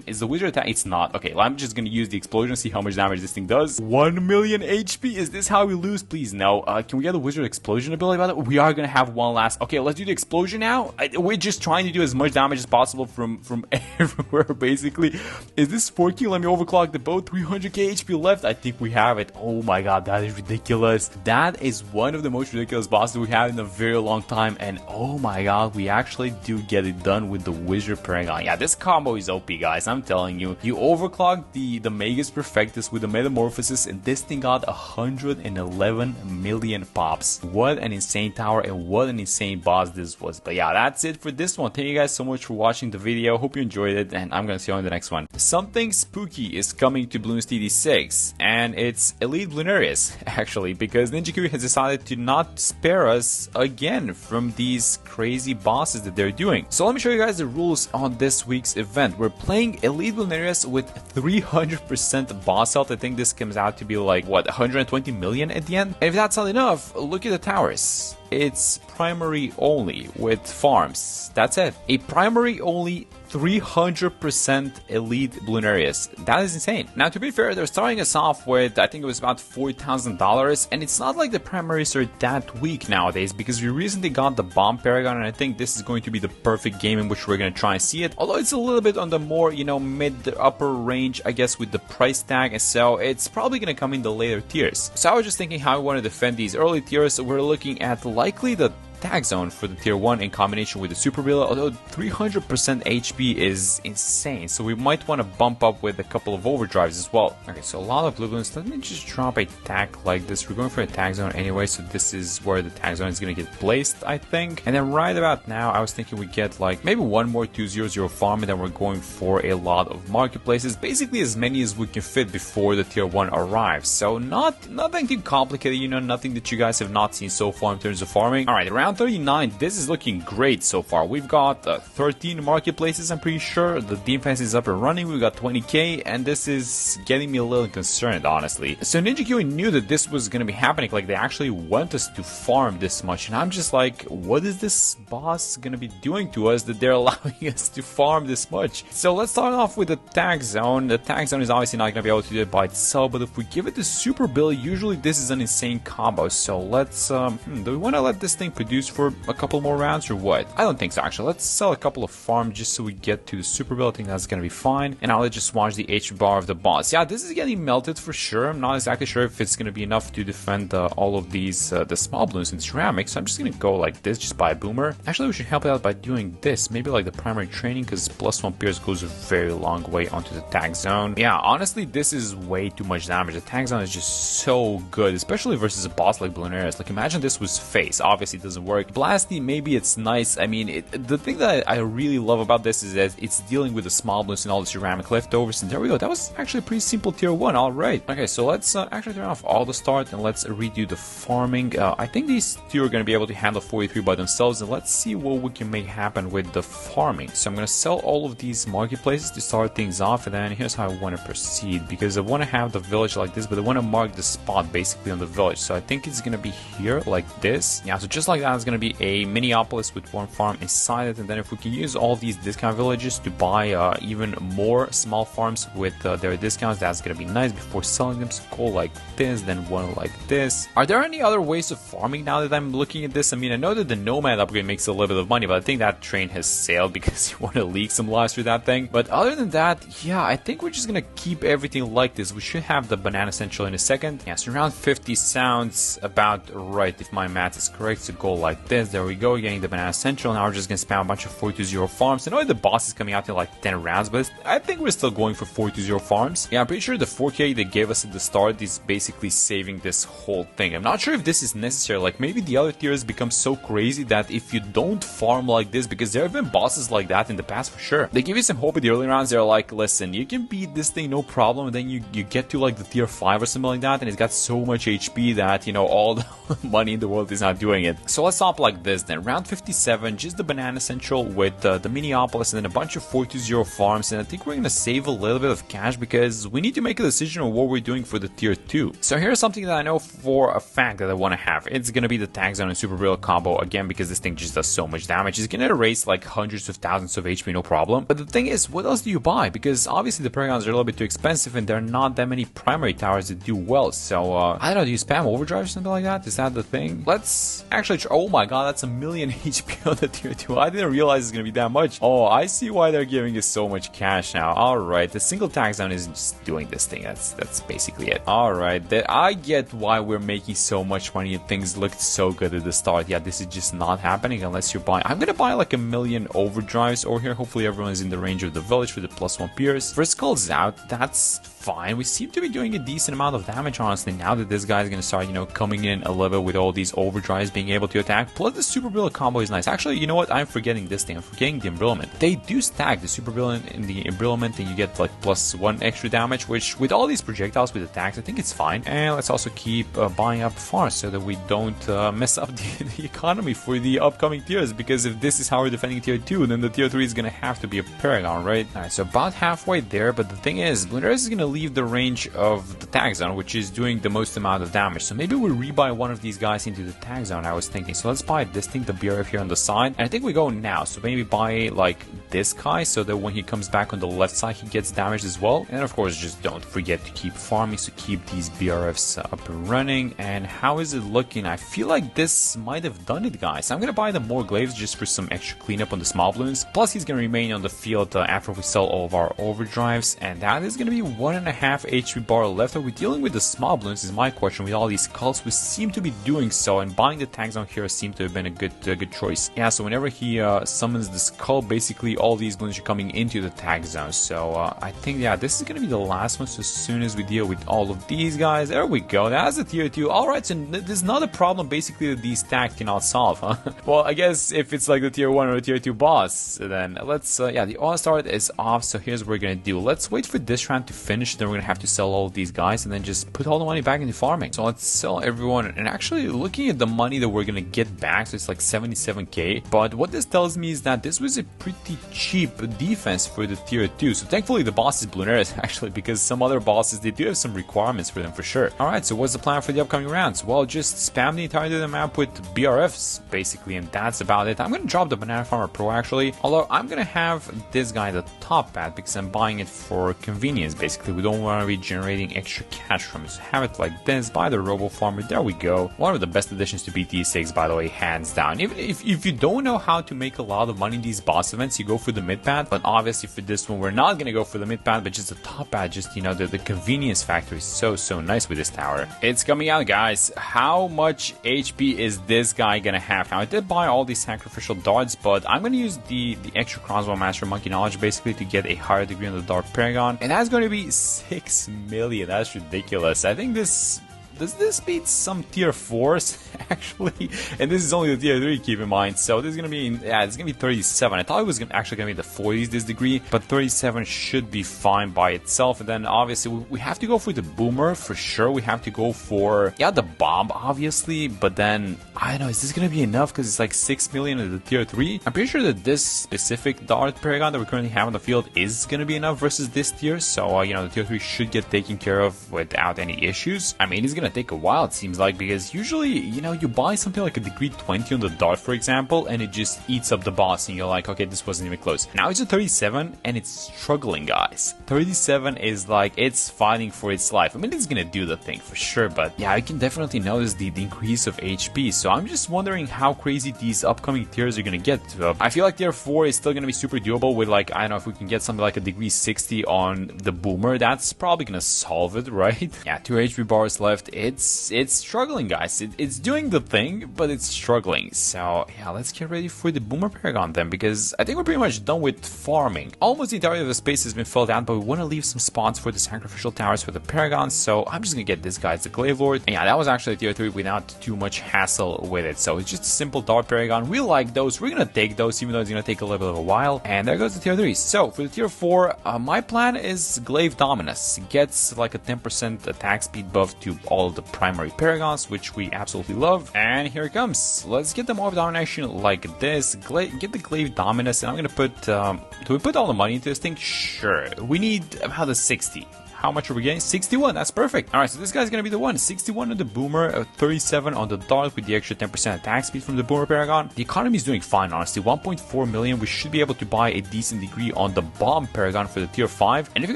Is the wizard attack? It's not. Okay, well, I'm just gonna use the explosion, see how much damage this thing does. 1 million HP. Is this how we lose? Please, no. Can we get the wizard explosion ability by the way? We are gonna have one last. Okay, let's do the explosion now. We're just trying to do as much damage as possible from everywhere, basically. Is this 4K? Let me overclock the boat. 300k HP left. I think we have it. Oh my god, that is ridiculous. That is one of the most ridiculous bosses we have in a very long time, and oh my god, we actually do get it done with the wizard paragon. Yeah, this combo is OP, guys. I'm telling you. You overclock the Magus Perfectus with the metamorphosis, and this thing got 111 million pops. What an insane tower, and what an insane boss this was. But yeah, that's it for this one. Thank you guys so much for watching the video. Hope you enjoyed it, and I'm gonna see you on the next one. Something spooky is coming to BTD6, and it's Elite Bloonarius, actually, because Ninja Kiwi has decided to not spare us again from these crazy bosses that they're doing. So let me show you guys the rules on this week's event. We're playing Elite Bloonarius with 300% boss health. I think this comes out to be like, what, 120 million at the end? And if that's not enough, look at the towers. It's primary only with farms. That's it. A primary only 300% Elite Bloonarius. That is insane. Now, to be fair, they're starting us off with, I think it was about $4,000, and it's not like the primaries are that weak nowadays because we recently got the Bomb Paragon, and I think this is going to be the perfect game in which we're going to try and see it. Although it's a little bit on the more, mid to upper range, I guess, with the price tag, and so it's probably going to come in the later tiers. So I was just thinking how I want to defend these early tiers. We're looking at likely the tag zone for the tier 1 in combination with the super reveal, although 300% HP is insane, so we might want to bump up with a couple of overdrives as well. Okay, so a lot of blue balloons. Let me just drop a tag like this. We're going for a tag zone anyway, so this is where the tag zone is going to get placed, I think. And then right about now, I was thinking we get like maybe one more 200 farm, and then we're going for a lot of marketplaces, basically as many as we can fit before the tier 1 arrives. So nothing too complicated, you know, nothing that you guys have not seen so far in terms of farming. Alright, around 39, this is looking great so far. We've got 13 marketplaces, I'm pretty sure. The defense is up and running. We've got 20k, and this is getting me a little concerned, honestly. So Ninja Kiwi knew that this was going to be happening, like they actually want us to farm this much, and I'm just like, what is this boss going to be doing to us that they're allowing us to farm this much? So let's start off with the tag zone. The tag zone is obviously not going to be able to do it by itself, but if we give it the super build, usually this is an insane combo. So let's do we want to let this thing produce for a couple more rounds or what? I don't think so, actually. Let's sell a couple of farms just so we get to the super build. I think that's going to be fine, and I'll just watch the HP bar of the boss. Yeah, this is getting melted for sure. I'm not exactly sure if it's going to be enough to defend all of these the small balloons and ceramic, so I'm just going to go like this, just buy a boomer. Actually, we should help it out by doing this, maybe like the primary training, because +1 pierce goes a very long way onto the tag zone. Yeah, honestly, this is way too much damage. The tag zone is just so good, especially versus a boss like Bloonarius. Like, imagine this was Phayze. Obviously, it doesn't work. Blasty, maybe it's nice. I mean, the thing that I really love about this is that it's dealing with the small balloons and all the ceramic leftovers, and there we go. That was actually a pretty simple tier 1. Alright. Okay, so let's actually turn off all the start, and let's redo the farming. I think these two are going to be able to handle 43 by themselves, and let's see what we can make happen with the farming. So I'm going to sell all of these marketplaces to start things off, and then here's how I want to proceed, because I want to have the village like this, but I want to mark the spot basically on the village. So I think it's going to be here like this. Yeah, so just like that, it's going to be a Minneapolis with one farm inside it, and then if we can use all these discount villages to buy even more small farms with their discounts, that's going to be nice before selling them. So go like this, then one like this. Are there any other ways of farming now that I'm looking at this? I mean, I know that the Nomad upgrade makes a little bit of money, but I think that train has sailed because you want to leak some lives through that thing. But other than that, yeah, I think we're just going to keep everything like this. We should have the banana central in a second. Yeah, so around 50 sounds about right if my math is correct. So go like this. There we go, getting the banana central. Now we're just going to spam a bunch of 420 farms. I know the boss is coming out in like 10 rounds, but I think we're still going for 420 farms. Yeah, I'm pretty sure the 4k they gave us at the start is basically saving this whole thing. I'm not sure if this is necessary. Like, maybe the other tiers become so crazy that if you don't farm like this, because there have been bosses like that in the past for sure, they give you some hope in the early rounds. They're like, listen, you can beat this thing no problem, and then you get to like the tier 5 or something like that, and it's got so much HP that, you know, all the money in the world is not doing it. So let's stop like this then. Round 57, just the banana central with the Minneapolis, and then a bunch of 420 farms, and I think we're gonna save a little bit of cash because we need to make a decision on what we're doing for the tier 2. So here's something that I know for a fact that I want to have. It's gonna be the tag zone and super real combo again, because this thing just does so much damage. It's gonna erase like hundreds of thousands of HP, no problem. But the thing is, what else do you buy? Because obviously the Paragons are a little bit too expensive, and there are not that many primary towers that do well. So I don't know, do you spam overdrive or something like that? Is that the thing? Let's actually oh my god, that's 1,000,000 HP on the tier 2. I didn't realize it's gonna be that much. Oh, I see why they're giving us so much cash now. Alright, the single tag zone is just doing this thing. That's basically it. Alright, I get why we're making so much money and things looked so good at the start. Yeah, this is just not happening unless you're buying. I'm gonna buy like 1,000,000 overdrives over here. Hopefully everyone is in the range of the village for the +1 pierce. First calls out, that's fine. We seem to be doing a decent amount of damage, honestly, now that this guy's gonna start, you know, coming in a little bit with all these overdrives being able to attack. Plus the super build combo is nice. Actually, you know what? I'm forgetting this thing. I'm forgetting the embrittlement. They do stack the super build and the embrittlement, and you get like +1 extra damage, which with all these projectiles with attacks, I think it's fine. And let's also keep buying up farms so that we don't mess up the economy for the upcoming tiers, because if this is how we're defending tier 2, then the tier 3 is gonna have to be a Paragon, right? Alright, so about halfway there, but the thing is, Bloonarius is gonna leave the range of the tag zone, which is doing the most amount of damage. So maybe we rebuy one of these guys into the tag zone, I was thinking. So let's buy this thing, the BRF here on the side, and I think we go now. So maybe buy like this guy so that when he comes back on the left side, he gets damaged as well. And of course, just don't forget to keep farming, so keep these BRFs up and running. And how is it looking? I feel like this might have done it, guys. I'm gonna buy the more glaives just for some extra cleanup on the small balloons. Plus, he's gonna remain on the field after we sell all of our overdrives, and that is gonna be 1.5 HP bar left. Are we dealing with the small balloons is my question. With all these cults, we seem to be doing so, and buying the tag zone here Bloonarius seemed to have been a good choice. Yeah, so whenever he summons the skull, basically all these balloons are coming into the attack zone. So I think, yeah, this is gonna be the last one. So as soon as we deal with all of these guys, there we go. That's a tier 2. Alright, so there's not a problem basically that these stacks cannot solve, huh? Well, I guess if it's like the tier 1 or a tier 2 boss, then let's, yeah, the auto start is off. So here's what we're gonna do. Let's wait for this round to finish. Then we're gonna have to sell all of these guys and then just put all the money back into farming. So let's sell everyone. And actually looking at the money that we're gonna get back, so it's like 77k. But what this tells me is that this was a pretty cheap defense for the tier 2. So thankfully the boss is Bloonarius actually, because some other bosses, they do have some requirements for them for sure. Alright, so what's the plan for the upcoming rounds? Well, just spam the entirety of the map with BRFs basically, and that's about it. I'm gonna drop the Banana Farmer Pro actually, although I'm gonna have this guy the top path because I'm buying it for convenience basically. We don't want to be generating extra cash from it, so have it like this. Buy the Robo Farmer, there we go. One of the best additions to BTD6 by the way, hands down. Even if you don't know how to make a lot of money in these boss events, you go for the mid path. But obviously for this one we're not gonna go for the mid path, but just the top path. Just, you know, the convenience factor is so nice with this tower. It's coming out, guys. How much HP is this guy gonna have? Now I did buy all these sacrificial darts, but I'm gonna use the extra crossbow master monkey knowledge basically to get a higher degree on the dart paragon, and that's gonna be 6 million. That's ridiculous. I think this does this beat some tier 4s actually? And this is only the tier 3, keep in mind. So this is gonna be, yeah, it's gonna be 37. I thought it was actually gonna be the 40s this degree, but 37 should be fine by itself. And then obviously we have to go for the boomer for sure. We have to go for, yeah, the bomb obviously, but then I don't know, is this gonna be enough? Because it's like 6 million in the tier 3. I'm pretty sure that this specific dart paragon that we currently have on the field is gonna be enough versus this tier. So you know, the tier 3 should get taken care of without any issues. I mean, it's gonna take a while it seems like, because usually, you know, you buy something like a degree 20 on the dart for example, and it just eats up the boss and you're like, okay, this wasn't even close. Now it's a 37 and it's struggling, guys. 37 is like, it's fighting for its life. I mean, it's gonna do the thing for sure, but yeah, I can definitely notice the increase of HP. So I'm just wondering how crazy these upcoming tiers are gonna get. I feel like tier 4 is still gonna be super doable with, like, I don't know, if we can get something like a degree 60 on the boomer, that's probably gonna solve it, right? Yeah, 2 HP bars left. It's struggling, guys. It's doing the thing, but it's struggling. So yeah, let's get ready for the boomer paragon then, because I think we're pretty much done with farming. Almost the entirety of the space has been filled out, but we want to leave some spots for the sacrificial towers for the paragons. So I'm just gonna get this guy as the glaive lord. And yeah, that was actually tier 3 without too much hassle with it. So it's just a simple dart paragon. We like those. We're gonna take those, even though it's gonna take a little bit of a while. And there goes the tier 3. So for the tier 4, my plan is glaive dominus. Gets like a 10% attack speed buff to all of the primary paragons, which we absolutely love. And here it comes. Let's get the more domination like this. Get the glaive dominus, and I'm gonna put do we put all the money into this thing? Sure. We need about a 60. How much are we getting? 61. That's perfect. All right, so this guy's gonna be the one. 61 on the boomer, 37 on the dart with the extra 10% attack speed from the boomer paragon. The economy is doing fine, honestly. 1.4 million. We should be able to buy a decent degree on the bomb paragon for the tier 5. And if you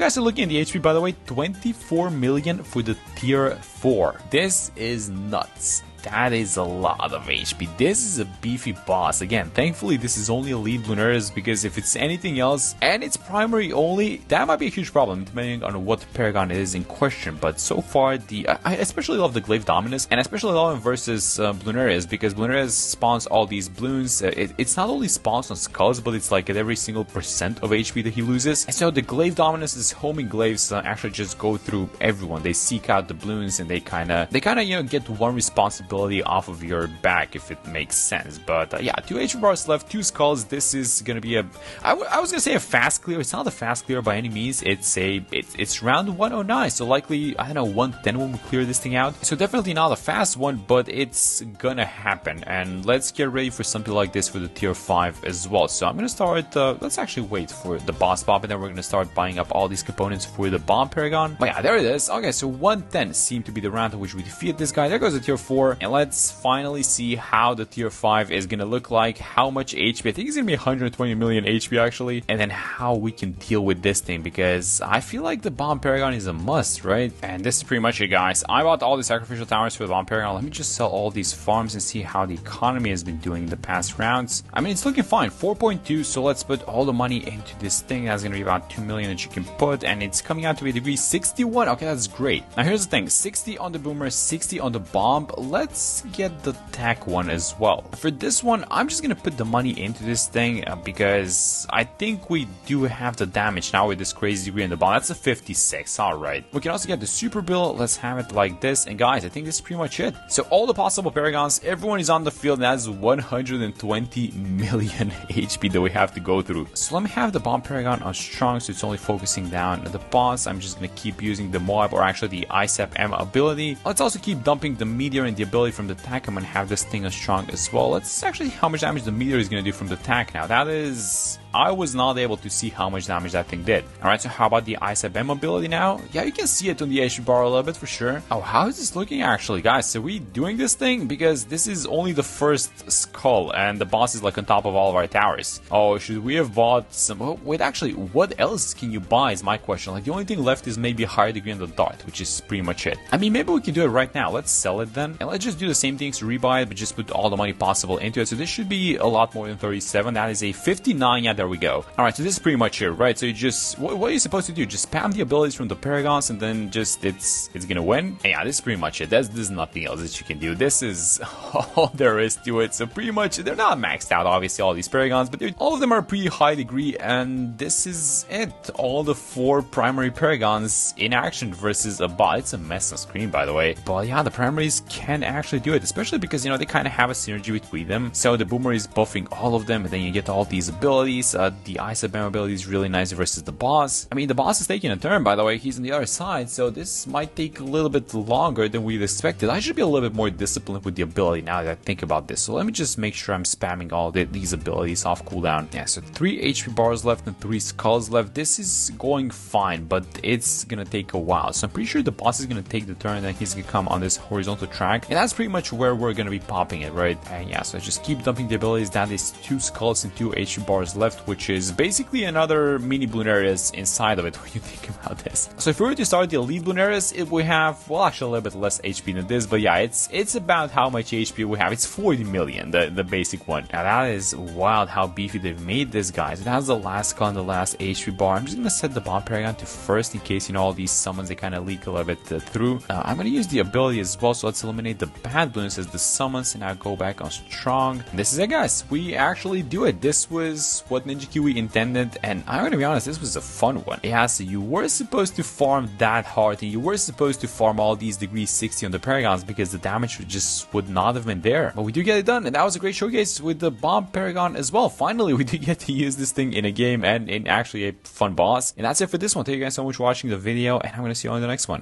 guys are looking at the HP, by the way, 24 million for the tier 4. This is nuts. That is a lot of HP. This is a beefy boss. Again, thankfully this is only elite Bloonarius, because if it's anything else and it's primary only, that might be a huge problem depending on what paragon it is in question. But so far, I especially love the glaive dominus, and especially love him versus Bloonarius, because Bloonarius spawns all these balloons. It's not only spawns on skulls, but it's like at every single percent of HP that he loses. And so the glaive dominus is homing glaives actually just go through everyone. They seek out the balloons and they kind of you know, get one responsibility off of your back, if it makes sense. But yeah, 2 HP bars left, 2 skulls. This is gonna be a I was gonna say a fast clear. It's not a fast clear by any means. It's round 109, so likely, I don't know, 110 when we clear this thing out. So definitely not a fast one, but it's gonna happen. And let's get ready for something like this for the tier 5 as well. So I'm gonna start let's actually wait for the boss pop, and then we're gonna start buying up all these components for the bomb paragon. But yeah, there it is. Okay, so 110 seemed to be the round in which we defeated this guy. There goes the tier 4. And let's finally see how the tier 5 is gonna look like, how much HP. I think it's gonna be 120 million HP actually, and then how we can deal with this thing, because I feel like the bomb paragon is a must, right? And this is pretty much it, guys. I bought all the sacrificial towers for the bomb paragon. Let me just sell all these farms and see how the economy has been doing in the past rounds. I mean, it's looking fine, 4.2. So let's put all the money into this thing. That's gonna be about 2 million that you can put, and it's coming out to be a degree 61. Okay, that's great. Now here's the thing, 60 on the boomer, 60 on the bomb. Let's let's get the tech one as well. For this one, I'm just gonna put the money into this thing because I think we do have the damage now with this crazy degree in the bomb. That's a 56, alright. We can also get the super build, let's have it like this, and guys, I think this is pretty much it. So all the possible paragons, everyone is on the field, and that's 120 million HP that we have to go through. So let me have the bomb paragon on strong, so it's only focusing down the boss. I'm just gonna keep using the Moab, or actually the ISAP-M ability. Let's also keep dumping the meteor and the ability from the attack. I'm gonna have this thing on strong as well. Let's actually see how much damage the meteor is gonna do from the attack now. That is... I was not able to see how much damage that thing did. Alright, so how about the ISAP-M ability now? Yeah, you can see it on the HP bar a little bit for sure. Oh, how is this looking actually, guys? So we doing this thing? Because this is only the first skull, and the boss is like on top of all of our towers. Oh, should we have bought some... Oh, wait, actually, what else can you buy is my question. Like, the only thing left is maybe a higher degree in the dart, which is pretty much it. I mean, maybe we can do it right now. Let's sell it then. And let's just do the same things to rebuy it, but just put all the money possible into it. So this should be a lot more than 37. That is a 59. Yeah, there we go. Alright, so this is pretty much it, right? So you just... What are you supposed to do? Just spam the abilities from the paragons, and then just... It's gonna win? And yeah, this is pretty much it. There's nothing else that you can do. This is all there is to it. So pretty much, they're not maxed out, obviously, all these paragons, but all of them are pretty high degree, and this is it. All the 4 primary paragons in action versus a bot. It's a mess on screen, by the way. But yeah, the primaries can actually do it, especially because, you know, they kind of have a synergy between them. So the boomer is buffing all of them, and then you get all these abilities. The ISAP-M ability is really nice versus the boss. I mean, the boss is taking a turn, by the way. He's on the other side, so this might take a little bit longer than we'd expected. I should be a little bit more disciplined with the ability now that I think about this. So let me just make sure I'm spamming all these abilities off cooldown. Yeah, so 3 HP bars left and 3 skulls left. This is going fine, but it's gonna take a while. So I'm pretty sure the boss is gonna take the turn, and then he's gonna come on this horizontal track. And that's pretty much where we're gonna be popping it, right? And yeah, so I just keep dumping the abilities. That is 2 skulls and 2 HP bars left, which is basically another mini Bloonarius inside of it when you think about this. So if we were to start the elite Bloonarius, it would have, well, actually a little bit less HP than this, but yeah, it's about how much HP we have. It's 40 million, the basic one. Now that is wild how beefy they've made this, guys. It has the last skull and the last HP bar. I'm just gonna set the bomb paragon to first in case, you know, all these summons, they kind of leak a little bit through. I'm gonna use the ability as well, so let's eliminate the bad balloons as the summons, and now go back on strong. And this is it, guys. We actually do it. This was what Ninja Kiwi intended, and I'm gonna be honest, this was a fun one. Yeah, so you were supposed to farm that hard, and you were supposed to farm all these degree 60 on the paragons because the damage just would not have been there. But we do get it done, and that was a great showcase with the bomb paragon as well. Finally, we did get to use this thing in a game and in actually a fun boss. And that's it for this one. Thank you guys so much for watching the video, and I'm gonna see you on the next one.